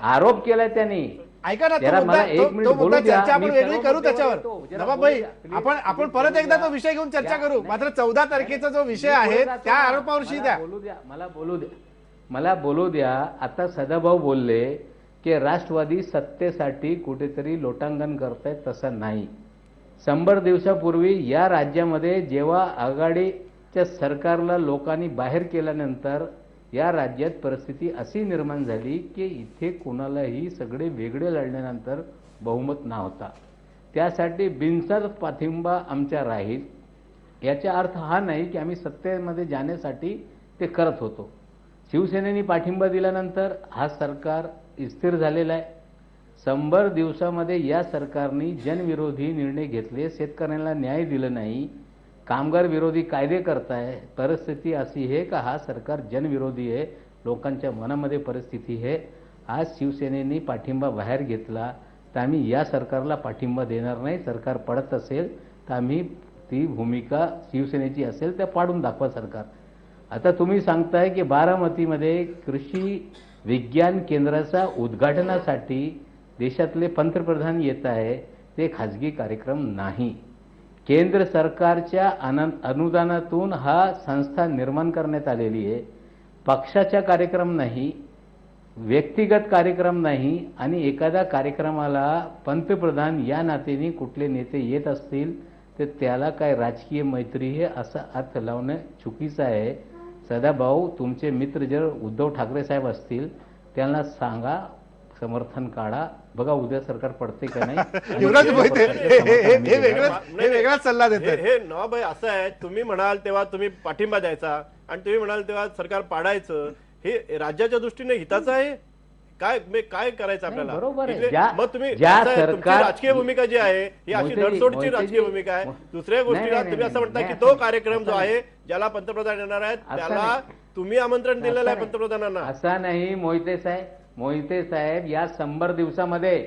आरोप केलाय त्यांनी. ऐका ना, तो मुद्दा चर्चा आपण वेगळी करू त्याच्यावर. नवाबाई, आपण परत एकदा तो विषय घेऊन चर्चा करू. मात्र 14 तारखेचा जो विषय आहे त्या आरोपावरशी द्या. मला बोलू द्या. आता सदाभाऊ बोलले की राष्ट्रवादी सत्तेसाठी कुठेतरी लोटांगण करतायत, तसं नाही. 100 दिवसापूर्वी या राज्यामध्ये जेव्हा आघाडीच्या सरकारला लोकांनी बाहेर केल्यानंतर या राज्यात परिस्थिती अशी निर्माण झाली की इथे कोणालाही सगळे वेगळे लढल्यानंतर बहुमत नव्हता. त्यासाठी बिनसर पाठिंबा आमचा राहील. याचा अर्थ हा नाही की आम्ही सत्तेमध्ये जाण्यासाठी ते करत होतो. शिवसेनेने पाठिंबा दिल्यानंतर हा सरकार स्थिर झालेला आहे. 100 दिवसामध्ये या सरकारने जनविरोधी निर्णय घेतले, शेतकऱ्यांना न्याय दिला नाही, कामगार विरोधी कायदे करताय. परिस्थिती अशी आहे का हा सरकार जनविरोधी आहे, लोकांच्या मनामध्ये परिस्थिती आहे. आज शिवसेनेने पाठिंबा बाहेर घेतला तर आम्ही या सरकारला पाठिंबा देणार नाही. सरकार पडत असेल तर आम्ही ती भूमिका शिवसेनेची असेल त्या पाडून दाखवा सरकार. आता तुम्ही सांगताय की बारामतीमध्ये कृषी विज्ञान केंद्राचा उद्घाटनासाठी देशातले पंतप्रधान येत आहे, ते खाजगी कार्यक्रम नाही. केंद्र सरकारच्या अनुदानातून हा संस्था निर्माण करण्यात आलेली आहे. पक्षाचा कार्यक्रम नाही, व्यक्तिगत कार्यक्रम नाही. आणि एखाद्या कार्यक्रमाला पंतप्रधान या नात्याने कुठले नेते येत असतील तर त्याला काय राजकीय मैत्री आहे असा अर्थ लावणं चुकीचं आहे. सदाभाऊ, तुमचे मित्र जर उद्धव ठाकरे साहेब असतील त्यांना सांगा, समर्थन काढा, बघा उद्या सरकार पडते का नाही. युवराज मोहिते हे वेगळाच सल्ला देतात. हे नवाबाई असं आहे, तुम्ही म्हणाल तेव्हा तुम्ही पाठिंबा द्यायचा आणि तुम्ही म्हणाल तेव्हा सरकार पाडायचं, हे राज्याच्या दृष्टीने हिताचं आहे. काय करायचं आपल्याला? बरोबर आहे. मग तुम्ही तुमची राजकीय भूमिका जी आहे ही अशी धडसोडची राजकीय भूमिका आहे. दुसऱ्या गोष्टीला तुम्ही असं म्हणता की तो कार्यक्रम जो आहे ज्याला पंतप्रधान येणार आहेत त्याला तुम्ही आमंत्रण दिलेलं आहे पंतप्रधानांना. असा नाही मोहिते साहेब, या 100 दिवसामध्ये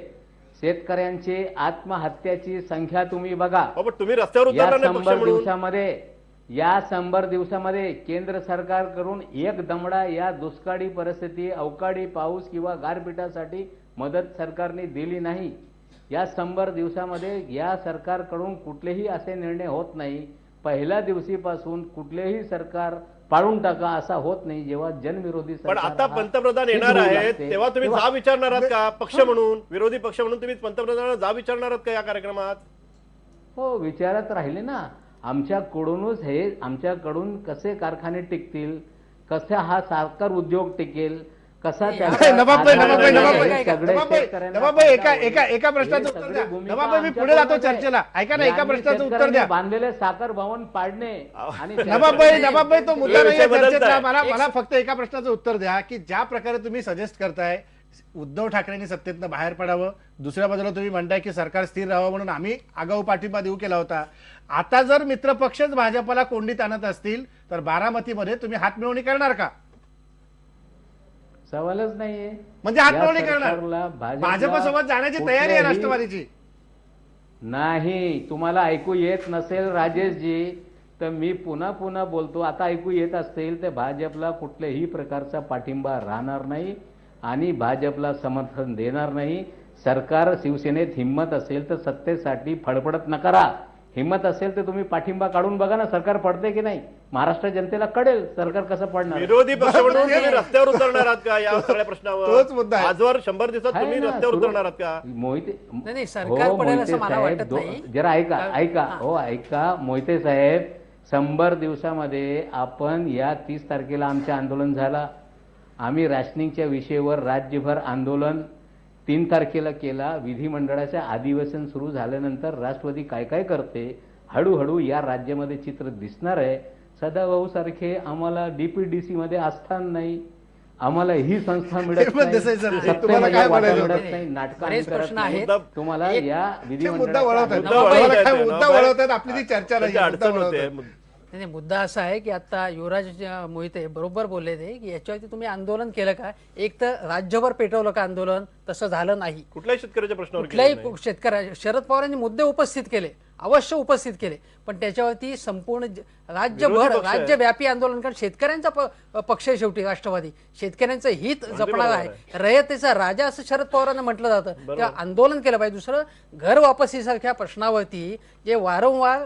शेतकऱ्यांची आत्महत्याची संख्या तुम्ही बघा. पण तुम्ही रस्त्यावर उतरला नाही पक्ष म्हणून. या 100 दिवसामध्ये केंद्र सरकारकडून एक दमडा या दुष्काळी परिस्थिती, अवकाळी पाऊस किंवा गारपिटासाठी मदत सरकारने दिली नाही. या 100 दिवसामध्ये या सरकारकडून कुठलेही असे निर्णय होत नाही. पहिल्या दिवशीपासून कुठलेही सरकार पाळून टाका असा होत नाही. जेव्हा जनविरोधी पण आता पंतप्रधान येणार आहेत तेव्हा तुम्ही जा विचारणार आहात का पक्ष म्हणून, विरोधी पक्ष म्हणून तुम्ही पंतप्रधानांना जा विचारणार आहात का या कार्यक्रमात? हो, विचारत राहिले ना. आमच्याकडून कसे कारखाने टिकतील, कसा हा साखर उद्योग टिकेल, कसा नवाबाई एका प्रश्नाचं उत्तर द्या. नवाबाई, मी पुढे जातो चर्चेला. ऐका ना, एका प्रश्नाचं उत्तर द्या. बांधलेले साखर भवन पाडणे आणि नवाबाई तो मुद्दा नाही चर्चेतला. मला फक्त एका प्रश्नाचं उत्तर द्या की ज्या प्रकारे तुम्ही सजेस्ट करताय उद्धव ठाकरेंनी सत्तेतनं बाहेर पडावं, दुसऱ्या बाजूला तुम्ही म्हणताय की सरकार स्थिर राहावं म्हणून आम्ही आगाऊ पाठिंबा देऊ केला होता. आता जर मित्रपक्षच भाजपला कोंडीत आणत असतील तर बारामतीमध्ये तुम्ही हातमिळवणी करणार का? सवालच नाहीये. म्हणजे हातमिळवणी करणार? भाजपसोबत जाण्याची तयारी आहे राष्ट्रवादीची? नाही. तुम्हाला ऐकू येत नसेल राजेशजी तर मी पुन्हा बोलतो. आता ऐकू येत असतील तर भाजपला कुठल्याही प्रकारचा पाठिंबा राहणार नाही आणि भाजपला समर्थन देणार नाही. सरकार शिवसेनेत हिंमत असेल तर सत्तेसाठी फडफडत न करा. हिंमत असेल तर तुम्ही पाठिंबा काढून बघा ना, सरकार पडते की नाही. महाराष्ट्र जनतेला कळेल सरकार कसं पडणार. विरोधी पक्ष म्हणून तुम्ही रस्त्यावर उतरणार आहात का या सगळ्या प्रश्नावर? तोच मुद्दा आहे. आजवर 100 दिवसात तुम्ही रस्त्यावर उतरणार आहात का? नाही, सरकार पडेल असं मला वाटत नाही. जरा ऐका मोहिते साहेब, 100 दिवसामध्ये आपण या 30 तारखेला आमचे आंदोलन झाला. आम्ही राशनिंगच्या विषयावर राज्यभर आंदोलन 3 तारखेला केला. विधिमंडळाच्या अधिवेशन सुरू झाल्यानंतर राष्ट्रवादी काय करते हळूहळू या राज्यामध्ये चित्र दिसणार आहे. सदाभाऊ सारखे आम्हाला डीपीडीसी मध्ये आस्थान नाही, आम्हाला ही संस्था मिळत नाही, नाटक तुम्हाला या विधिमंडळात आपली ती चर्चा नाही. मुद्दा असा आहे की आता युवराज मोहिते बरोबर बोलले ते की याच्यावरती तुम्ही आंदोलन केलं का? एक तर राज्यभर पेटवलं का आंदोलन? तसं झालं नाही. कुठल्याही शेतकऱ्याच्या प्रश्नावर कुठल्याही शेतकऱ्या शरद पवारांनी मुद्दे उपस्थित केले, अवश्य उपस्थित केले, पण त्याच्यावरती संपूर्ण राज्यभर राज्यव्यापी आंदोलन. कारण शेतकऱ्यांचा पक्ष आहे शेवटी राष्ट्रवादी, शेतकऱ्यांचं हित जपणार आहे, रयतेचा राजा असं शरद पवारांना म्हटलं जातं. तेव्हा आंदोलन केलं पाहिजे. दुसरं, घर वापसीसारख्या प्रश्नावरती जे वारंवार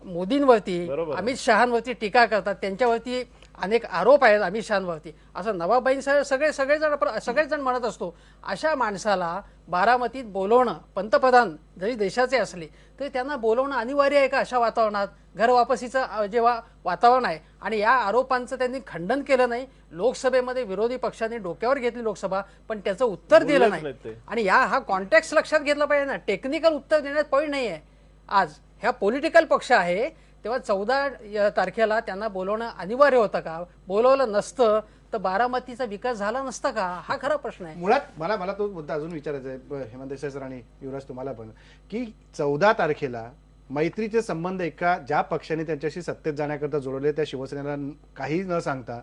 मोदींवरती, अमित शहांवरती टीका करतात, त्यांच्यावरती अनेक आरोप आहेत अमित शहांवरती, असं नवाबाई सगळेजण म्हणत असतो. अशा माणसाला बारामतीत बोलवणं, पंतप्रधान जरी देशाचे असले तरी त्यांना बोलवणं अनिवार्य आहे का अशा वातावरणात? घर वापसीचं जेव्हा वातावरण आहे आणि या आरोपांचं त्यांनी खंडन केलं नाही. लोकसभेमध्ये विरोधी पक्षांनी डोक्यावर घेतली लोकसभा, पण त्याचं उत्तर दिलं नाही. आणि हा कॉन्टेक्स्ट लक्षात घेतला पाहिजे ना. टेक्निकल उत्तर देण्यात पॉईंट नाही आहे. आज ह्या पॉलिटिकल पक्ष आहे तेव्हा 14 तारखेला त्यांना बोलवणं अनिवार्य होतं का? बोलवलं नसतं तर बारामतीचा विकास झाला नसता का? हा खरा प्रश्न आहे. मुळात मला तो मुद्दा अजून विचारायचा आहे हेमंत देसाई सर आणि युवराज तुम्हाला पण, की 14 तारखेला मैत्रीचे संबंध एका ज्या पक्षाने त्यांच्याशी सत्तेत जाण्याकरता जोडले त्या शिवसेनेला काही न सांगता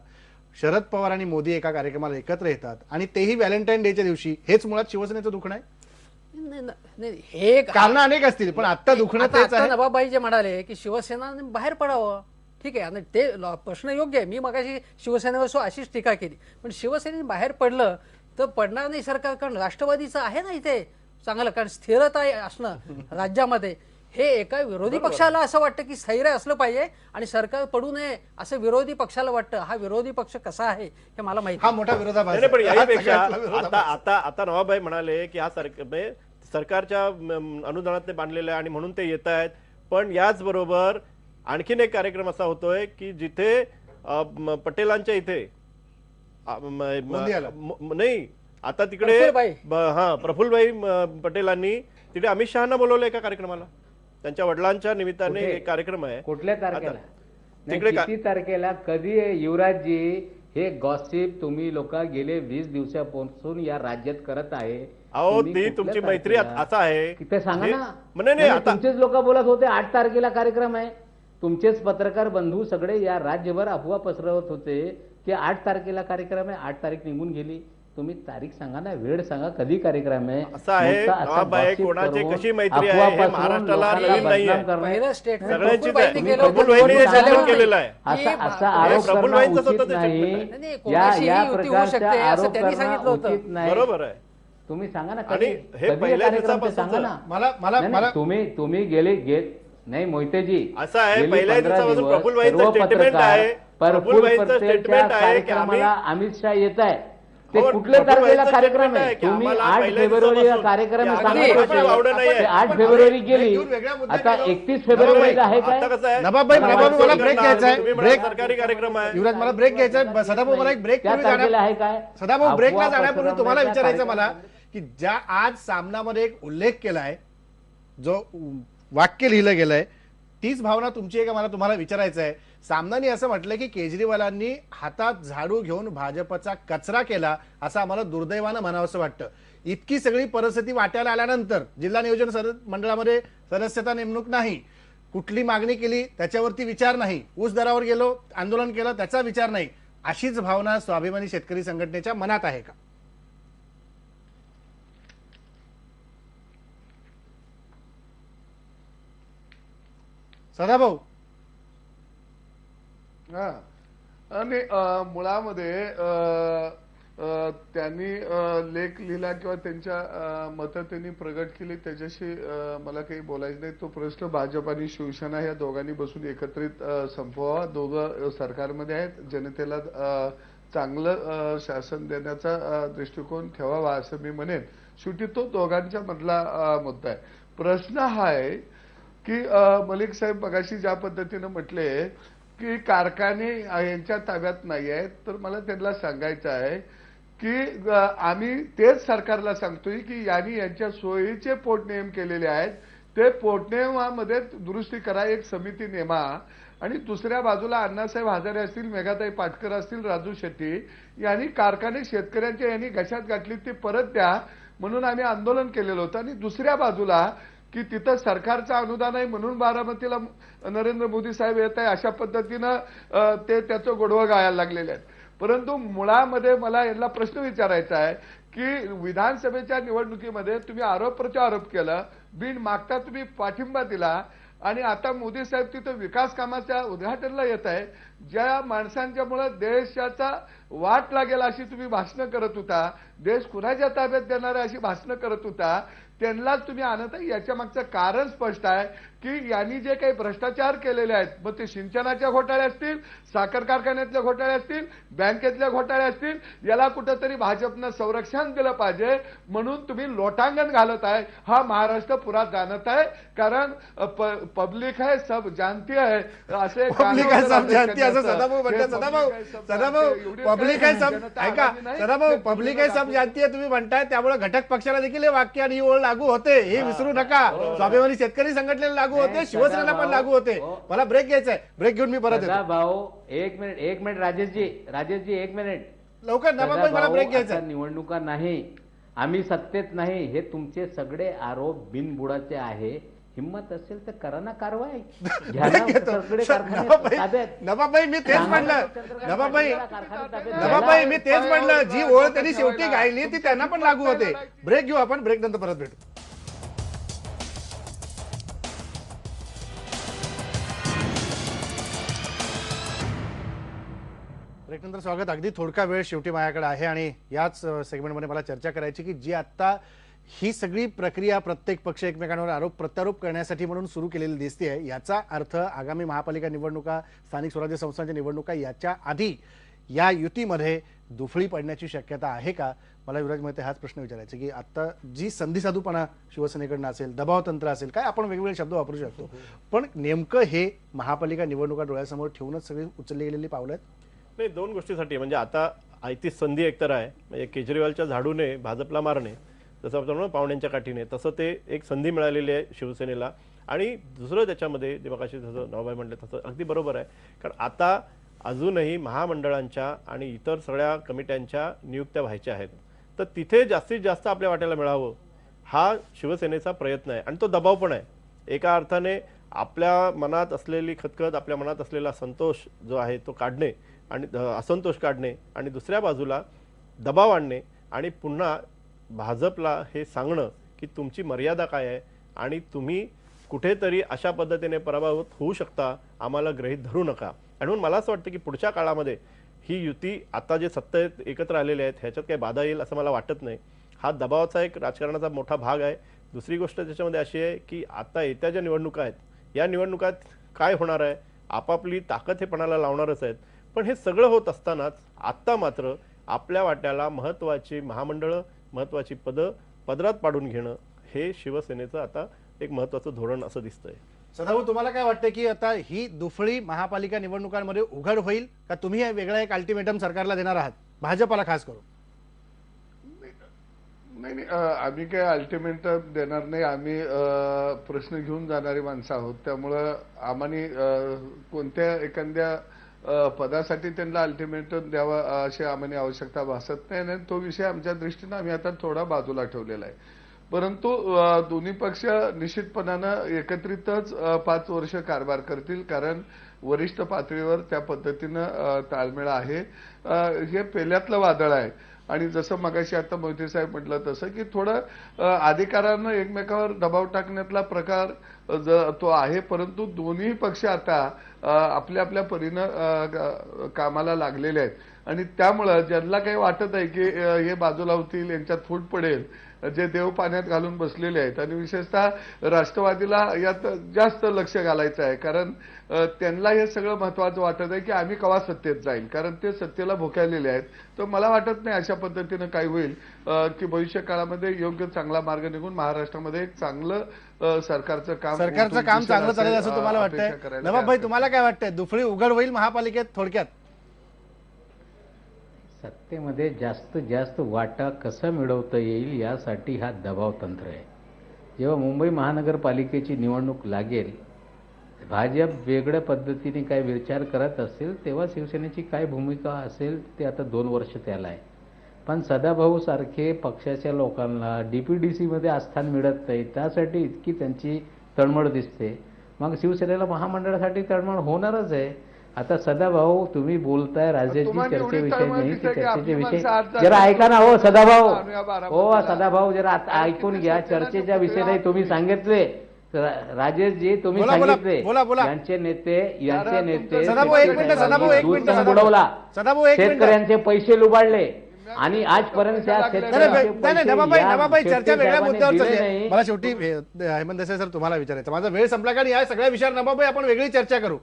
शरद पवार आणि मोदी एका कार्यक्रमाला एकत्र येतात आणि तेही व्हॅलेंटाईन डेच्या दिवशी. हेच मुळात शिवसेनेचं दुखणं आहे. हे कारण अनेक असतील पण आता दुखणं तेच आहे. नवाबाई जे म्हणाले की शिवसेना बाहेर पडावं, ठीक आहे. आणि ते प्रश्न योग्य आहे. मी मगाशी शिवसेनेवर अशीच टीका केली, पण शिवसेनेने बाहेर पडलं तर पडणार नाही सरकार, कारण राष्ट्रवादीचं आहे ना इथे चांगलं, कारण स्थिरता असणं राज्यामध्ये हे एका विरोधी पक्षाला असं वाटतं की स्थैर्य असलं पाहिजे आणि सरकार पडू नये असं विरोधी पक्षाला वाटतं. हा विरोधी पक्ष कसा आहे हे मला माहिती हा मोठा विरोधाभास नाही, पण आहे. हा याहीपेक्षा सगळ्यातला विरोधाभास. आता आता आता नवाबाई म्हणाले की हा सरकारच्या अनुदानात बांधलेलं आहे आणि म्हणून ते येत आहेत. पण याचबरोबर आणखीन एक कार्यक्रम असा होतोय की जिथे पटेलांच्या इथे गोंदियाला. नाही आता तिकडे प्रफुल्लभाई. प्रफुल्लभाई पटेलांनी तिथे अमित शहाना बोलवलं एका कार्यक्रमाला. त्यांच्या वडिलांच्या निमित्ताने कुठे? एक कार्यक्रम आहे. कुठल्या तारखेला आता नाही, तिकडे किती तारखेला कधी आहे? युवराजजी, हे गॉसिप तुम्ही लोक गेले 20 दिवसापासून या राज्यात करत आहे. अहो तुम्ही ती कुठल्या तुमची मैत्री तारखेला? असं आहे ते सांगा हे- ना. नाही नाही, आता तुमचेच लोक बोलत होते 8 तारखेला कार्यक्रम आहे. तुमचेच पत्रकार बंधू सगळे या राज्यभर अफवा पसरवत होते की 8 तारखेला कार्यक्रम आहे. 8 तारीख निघून गेली. तुम्ही तारीख सांगा ना, वेळ सांगा, कधी कार्यक्रम आहे. असं आहे, नुसतं असं नवाबाई gossip कोणाची करून, कशी मैत्री आहे अफवा हे पसरवून महाराष्ट्राला लोकांना नवीन नाहीये. बदनाम करणं. पहिलं स्टेटमेंट सगळ्यांचीच आहे. प्रफुल्लभाईंनी केलं होतं. प्रफुल्लभाईंनी निवडणूक statement झाल्यावर केलेलं आहे. असा आरोप करणं प्रफुल्लभाईंचं उचित स्वतःचं नाही. statement नाही, या कोणाशीही या युती होऊ प्रकारचा शकते, असं आरोप त्यांनी करणं सांगितलं होतं. उचित नाही. बरोबर आहे. तुम्ही सांगा ना, आणि कधी हे कधी पहिल्या कार्यक्रम ते दिवसापासूनच सांगा ना. मला मला नाही, मला नाही, तुम्ही गेले नाही मोहितेजी, असं आहे, गेली पहिल्या 15 दिवसापासून दिवस प्रफुल्लभाईंचं सर्व statement पत्रकार आहे. प्रफुल्ल प्रफुल्लभाईंचं पटेलच्या statement आहे की आम्ही- कार्यक्रमाला अमित शहा येत आहे. ते हो, कुठल्या तारखेला प्रफुल्लभाईंचं कार्यक्रम statement आहे? आहे की तुम्ही आम्हाला 8 पहिल्या फेब्रुवारीला दिवसापासून कार्यक्रम या सांगत आधी होते. आपण आवडं नाही आहे. 8 फेब्रुवारी गेली, घेऊन वेगळ्या मुद्द्यात आता गेलो. 31 फेब्रुवारीला आहे आता काय? कसं आहे नवाबाई, मला नवाबाई, मला वाटतं ब्रेक घ्यायचा आहे. तुम्ही ब्रेक. म्हणा सरकारी कार्यक्रम आहे. युवराज मला ब्रेक घ्यायचा आहे. सदाभाऊ मला एक ब्रेक त्या पूर्वी तारखेला जाण्या आहे काय? सदाभाऊ ब्रेकला अफवा जाण्यापूर्वी तुम्हाला पसरवण्याचा विचारायचं मला कार्यक्रम. की ज्या आज सामनामध्ये एक उल्लेख केलाय, जो वाक्य लिहिलं गेलंय, तीच भावना तुमची आहे का मला तुम्हाला विचारायचं आहे. सामनानी असं म्हटलं की केजरीवालांनी हातात झाडू घेऊन भाजपचा कचरा केला असं आम्हाला दुर्दैवानं म्हणावंसं वाटतं. इतकी सगळी परिस्थिती वाट्याला आल्यानंतर जिल्हा नियोजन मंडळामध्ये सदस्यता नेमणूक नाही, कुठली मागणी केली त्याच्यावरती विचार नाही, ऊस दरावर गेलो आंदोलन केलं त्याचा विचार नाही, अशीच भावना स्वाभिमानी शेतकरी संघटनेच्या मनात आहे का? सदाभाऊ. हा आणि मुळामध्ये त्यांनी लेख लिहिला किंवा त्यांच्या मतं त्यांनी प्रगट केली त्याच्याशी मला काही बोलायचं नाही. तो प्रश्न भाजप आणि शिवसेना या दोघांनी बसून एकत्रित संपवावा. दोघं सरकारमध्ये आहेत, जनतेला चांगलं शासन देण्याचा दृष्टिकोन ठेवावा असं मी म्हणेन. शेवटी तो दोघांच्या मधला मुद्दा आहे. प्रश्न हा आहे की मलिक साहेब मगाशी ज्या पद्धतीनं म्हटले की कारखाने यांच्या ताब्यात नाही आहेत, तर मला त्यांना सांगायचं आहे की आम्ही तेच सरकारला सांगतोय की यांनी यांच्या सोयीचे पोटनियम केलेले आहेत, ते पोटनियमामध्ये दुरुस्ती करा, एक समिती नेमा. आणि दुसऱ्या बाजूला अण्णासाहेब हजारे असतील, मेघाताई पाटकर असतील, राजू शेट्टी यांनी कारखाने शेतकऱ्यांच्या यांनी घशात गाठली ती परत द्या म्हणून आम्ही आंदोलन केलेलं होतं. आणि दुसऱ्या बाजूला की तिथं सरकारचं अनुदान आहे म्हणून बारामतीला नरेंद्र मोदी साहेब येत आहे अशा पद्धतीनं ते त्याचं गोडवं गायला लागलेले आहेत. परंतु मुळामध्ये मला यांना प्रश्न विचारायचा आहे की विधानसभेच्या निवडणुकीमध्ये तुम्ही आरोप प्रत्यारोप केला, बिन मागता तुम्ही पाठिंबा दिला आणि आता मोदी साहेब तिथं विकास कामाच्या उद्घाटनाला येत आहे. ज्या माणसांच्यामुळे देशाचा वाट लागेल अशी तुम्ही भाषणं करत होता, देश कुणाच्या ताब्यात देणार अशी भाषणं करत होता, त्यांनाच तुम्ही आणत आहे. याच्या मागचं कारण स्पष्ट आहे की यांनी जे काही भ्रष्टाचार केलेले आहेत, मग ते सिंचनाच्या घोटाळे असतील, साखर कारखान्यातले घोटाळे असतील, बँकेतले घोटाळे असतील, याला कुठंतरी भाजपनं संरक्षण दिलं पाहिजे म्हणून तुम्ही लोटांगण घालत आहे. हा महाराष्ट्र पुरा जाणत आहे, कारण पब्लिक है सब जानती है असे पब्लिक आहे सब जानती असं सदाभाऊ म्हणतात. सदाभाऊ पब्लिक आहे सब ऐका, सदाभाऊ पब्लिक आहे सब जानती आहे तुम्ही म्हणताय, त्यामुळे घटक पक्षाला देखील हे वाक्य आणि ही ओळ लागू होते, हे विसरू नका. स्वाभिमानी शेतकरी संघटनेला लागू होते, शिवसेनेला पण लागू होते. मला ब्रेक घ्यायचा आहे, ब्रेक घेऊन मी परत येतो. भाऊ एक मिनिट राजेशजी 1 मिनिट लवकर. नवाबाई मला ब्रेक घ्यायचा आहे. निवडणुका नाही, आम्ही सत्तेत नाही, हे तुमचे सगळे आरोप बिनबुडाचे आहे. हिम्मत असेल तर करा ना कारवाई, घ्या ना सगळे कारखाने ताब्यात. नवाबाई मी तेच म्हणलं, नवाबाई मी तेच म्हणलं, जी ओळ त्यांनी शेवटी गायली ती त्यांना पण लागू होते. ब्रेक घेऊ आपण, ब्रेक नंतर परत भेटू. ब्रेकनंतर स्वागत. अगदी थोडका वेळ शेवटी माझ्याकडे आहे आणि याच सेगमेंटमध्ये मला चर्चा करायची की जी आता ही सगळी प्रक्रिया प्रत्येक पक्ष एकमेकांवर आरोप प्रत्यारोप करण्यासाठी म्हणून सुरू केलेली दिसते आहे. याचा अर्थ आगामी महापालिका निवडणुका, स्थानिक स्वराज्य संस्थांच्या निवडणुका याच्या आधी या युतीमध्ये दुफळी पडण्याची शक्यता आहे का? मला युवराज मोहिते हाच प्रश्न विचारायचा की आता जी संधिसाधूपणा शिवसेनेकडनं असेल, दबाव तंत्र असेल, काय आपण वेगवेगळे शब्द वापरू शकतो, पण नेमकं हे महापालिका निवडणुका डोळ्यासमोर ठेवूनच सगळी उचलली गेलेली पावलं आहेत? नाही, दोन गोष्टीसाठी. म्हणजे आता आयती संधी एकतर आहे, म्हणजे केजरीवालच्या झाडूने भाजपला मारणे, जसं आपण म्हणतो पाहुण्यांच्या काठीने, तसं ते एक संधी मिळालेली आहे शिवसेनेला. आणि दुसरं त्याच्यामध्ये जे मगाशी जसं नवाबाई म्हणले तसं अगदी बरोबर आहे, कारण आता अजूनही महामंडळांच्या आणि इतर सगळ्या कमिट्यांच्या नियुक्त्या व्हायच्या आहेत. तर तिथे जास्तीत जास्त आपल्या वाट्याला मिळावं हा शिवसेनेचा प्रयत्न आहे आणि तो दबाव पण आहे. एका अर्थाने आपल्या मनात असलेली खतखत, आपल्या मनात असलेला संतोष जो आहे तो काढणे आणि असंतोष काढणे, आणि दुसऱ्या बाजूला दबाव आणणे आणि पुन्हा भाजपला हे सांगणं की तुमची मर्यादा काय आहे आणि तुम्ही कुठेतरी अशा पद्धतीने पराभूत होऊ शकता, आम्हाला गृहीत धरू नका. आणि म्हणून मला असं वाटतं की पुढच्या काळामध्ये ही युती आता जे सत्तेत एकत्र आलेले आहेत ह्याच्यात काही बाधा येईल असं मला वाटत नाही. हा दबावाचा एक राजकारणाचा मोठा भाग आहे. दुसरी गोष्ट त्याच्यामध्ये अशी आहे की आता येत्या ज्या निवडणुका आहेत, या निवडणुकात काय होणार आहे, आपापली ताकद हे पणाला लावणारच आहेत. पण हे सगळं होत असतानाच आत्ता मात्र आपल्या वाट्याला महत्त्वाची महामंडळं, महत्त्वाची पदं पदरात पाडून घेणं हे शिवसेनेचं आता एक महत्त्वाचं धोरण असं दिसतंय. सदाभाऊ, तुम्हाला काय वाटतं की आता ही दुफळी महापालिका निवडणुकांमध्ये उघड होईल का? तुम्ही हे वेगळा एक अल्टिमेटम सरकारला देणार आहात, भाजपला खास करून? नाही, आम्ही काय अल्टिमेटम देणार नाही. आम्ही प्रश्न घेऊन जाणारी माणसं आहोत. त्यामुळं आम्हाला कोणत्या एखाद्या पदासाठी त्यांना अल्टिमेटम द्यावा अशी आम्हाला आवश्यकता भासत नाही आणि तो विषय आमच्या दृष्टीनं आम्ही आता थोडा बाजूला ठेवलेला आहे. परंतु दोन्ही पक्ष निश्चितपणानं एकत्रितच 5 वर्ष कारभार करतील, कारण वरिष्ठ पातळीवर त्या पद्धतीनं ताळमेळ आहे. हे पेल्यातलं वादळ आहे आणि जसं मगाशी आता मोहिते साहेब म्हटलं तसं की थोडं अधिकारानं एकमेकावर दबाव टाकण्यातला प्रकार तो आहे. परंतु दोन्ही पक्ष आता आपल्या आपल्या परीनं कामाला लागलेले आहेत आणि त्यामुळं ज्यांना काही वाटत आहे की हे बाजूला होतील, यांच्यात फूट पडेल, जे देव पाण्यात घालून बसलेले आहेत आणि विशेषतः राष्ट्रवादीला यात जास्त लक्ष घालायचं आहे, कारण त्यांना हे सगळं महत्वाचं वाटत आहे की आम्ही कवा सत्तेत जाईल, कारण ते सत्तेला भोकायलेले आहेत. तर मला वाटत नाही अशा पद्धतीनं काय होईल की भविष्य काळामध्ये योग्य चांगला मार्ग निघून महाराष्ट्रामध्ये एक चांगलं सरकारचं काम चांगलं चालेल असं तुम्हाला वाटतंय? नवाबभाई, तुम्हाला काय वाटतंय, दुफळी उघड होईल महापालिकेत? थोडक्यात सत्तेमध्ये जास्तीत जास्त वाटा कसा मिळवता येईल यासाठी हा दबाव तंत्र आहे. जेव्हा मुंबई महानगरपालिकेची निवडणूक लागेल, भाजप वेगळ्या पद्धतीने काय विचार करत असेल तेव्हा शिवसेनेची काय भूमिका असेल ते आता 2 वर्ष त्याला आहे. पण सदाभाऊ सारखे पक्षाच्या लोकांना डीपीडीसीमध्ये आस्थान मिळत नाही, त्यासाठी इतकी त्यांची तळमळ दिसते. मग शिवसेनेला महामंडळासाठी तळमळ होणारच आहे. आता सदाभाऊ तुम्ही बोलताय राज्याची चर्चेविषयी नाही, चर्चेच्या विषयी जरा ऐका ना. हो सदाभाऊ, हो सदाभाऊ, जरा ऐकून घ्या. चर्चेच्या विषय नाही, तुम्ही सांगितले राजेशजी, तुम्ही सांगितले यांचे नेते बुडवला, शेतकऱ्यांचे पैसे लुबाडले आणि आजपर्यंत मला शेवटी हेमंत देसाई सर तुम्हाला विचारायचं, माझा वेळ संपला कारण या सगळ्या विषयावर नवाबाई आपण वेगळी चर्चा करू.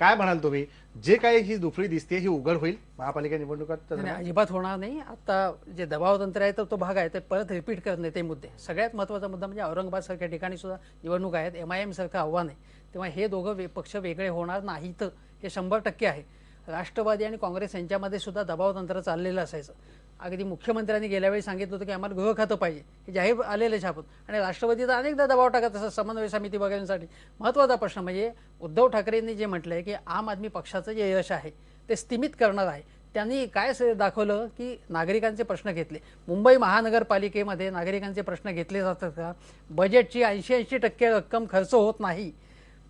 काय म्हणाल तुम्ही, जे काही ही दुफळी दिसते ही उघड होईल महापालिका निवडणुकात? अजिबात होणार नाही. आता जे दबाव तंत्र आहे तर तो भाग आहे, ते परत रिपीट करणे ते मुद्दे. सगळ्यात महत्त्वाचा मुद्दा म्हणजे औरंगाबाद सारख्या ठिकाणी सुद्धा निवडणूक आहेत, MIM सारखं आव्हान आहे, तेव्हा हे दोघं पक्ष वेगळे होणार नाहीत हे 100% आहे. राष्ट्रवादी आणि काँग्रेस यांच्यामध्ये सुद्धा दबाव तंत्र चाललेलं असायचं. अगदी मुख्यमंत्र्यांनी गेल्या वेळी सांगितलं होतं की आम्हाला गृह खातं पाहिजे, हे जाहीर आलेले छापून, आणि राष्ट्रवादीचा अनेकदा दबाव टाकत असं समन्वय समिती वगैरेसाठी. महत्त्वाचा प्रश्न म्हणजे उद्धव ठाकरेंनी जे म्हटलंय की आम आदमी पक्षाचं जे यश आहे ते स्तिमित करणार आहे. त्यांनी काय दाखवलं की नागरिकांचे प्रश्न घेतले. मुंबई महानगरपालिकेमध्ये नागरिकांचे प्रश्न घेतले जातात का? बजेटची 80% रक्कम खर्च होत नाही.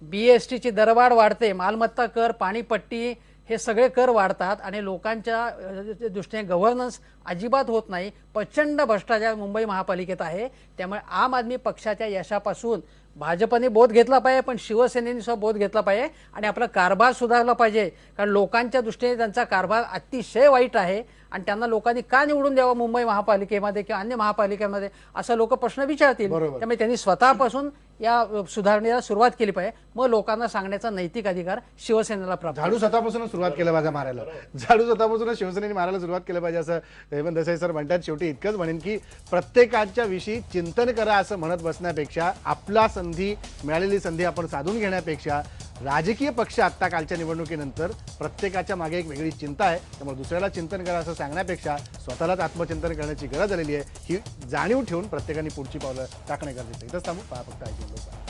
BSTची दरवाढ वाढते, मालमत्ता कर, पाणीपट्टी हे सगळे कर वाढतात आणि लोकांच्या दृष्टीने गव्हर्नन्स अजिबात होत नाही. प्रचंड भ्रष्टाचार मुंबई महापालिकेत आहे. त्यामुळे आम आदमी पक्षाच्या यशापासून भाजपने बोध घेतला पाहिजे, पण शिवसेनेने सुद्धा बोध घेतला पाहिजे आणि आपला कारभार सुधारला पाहिजे. कारण लोकांच्या दृष्टीने त्यांचा कारभार अतिशय वाईट आहे आणि त्यांना लोकांनी का निवडून द्यावं मुंबई महापालिकेमध्ये किंवा अन्य महापालिकेमध्ये असं लोक प्रश्न विचारतील. बरोबर. त्यामुळे त्यांनी स्वतःपासून या सुधारणेला सुरुवात केली पाहिजे. मग लोकांना सांगण्याचा नैतिक अधिकार शिवसेनेला प्राप्त झाडू स्वतःपासूनच सुरुवात केलं पाहिजे मारायला. झाडू स्वतःपासूनच शिवसेनेने मारायला सुरुवात केलं पाहिजे असं हेमंत देसाई सर म्हणतात. शेवटी इतकंच म्हणेन की प्रत्येकाच्या विषयी चिंतन करा असं म्हणत बसण्यापेक्षा, आपला मिळालेली संधी आपण साधून घेण्यापेक्षा, राजकीय पक्ष आत्ता कालच्या निवडणुकीनंतर प्रत्येकाच्या मागे एक वेगळी चिंता आहे. त्यामुळे दुसऱ्याला चिंतन करा असं सांगण्यापेक्षा स्वतःलाच आत्मचिंतन करण्याची गरज आलेली आहे. ही जाणीव ठेवून प्रत्येकाने पुढची पावलं टाकणे गरजेचं आहे. इथंच थांबू. पहा फक्त ऐकून.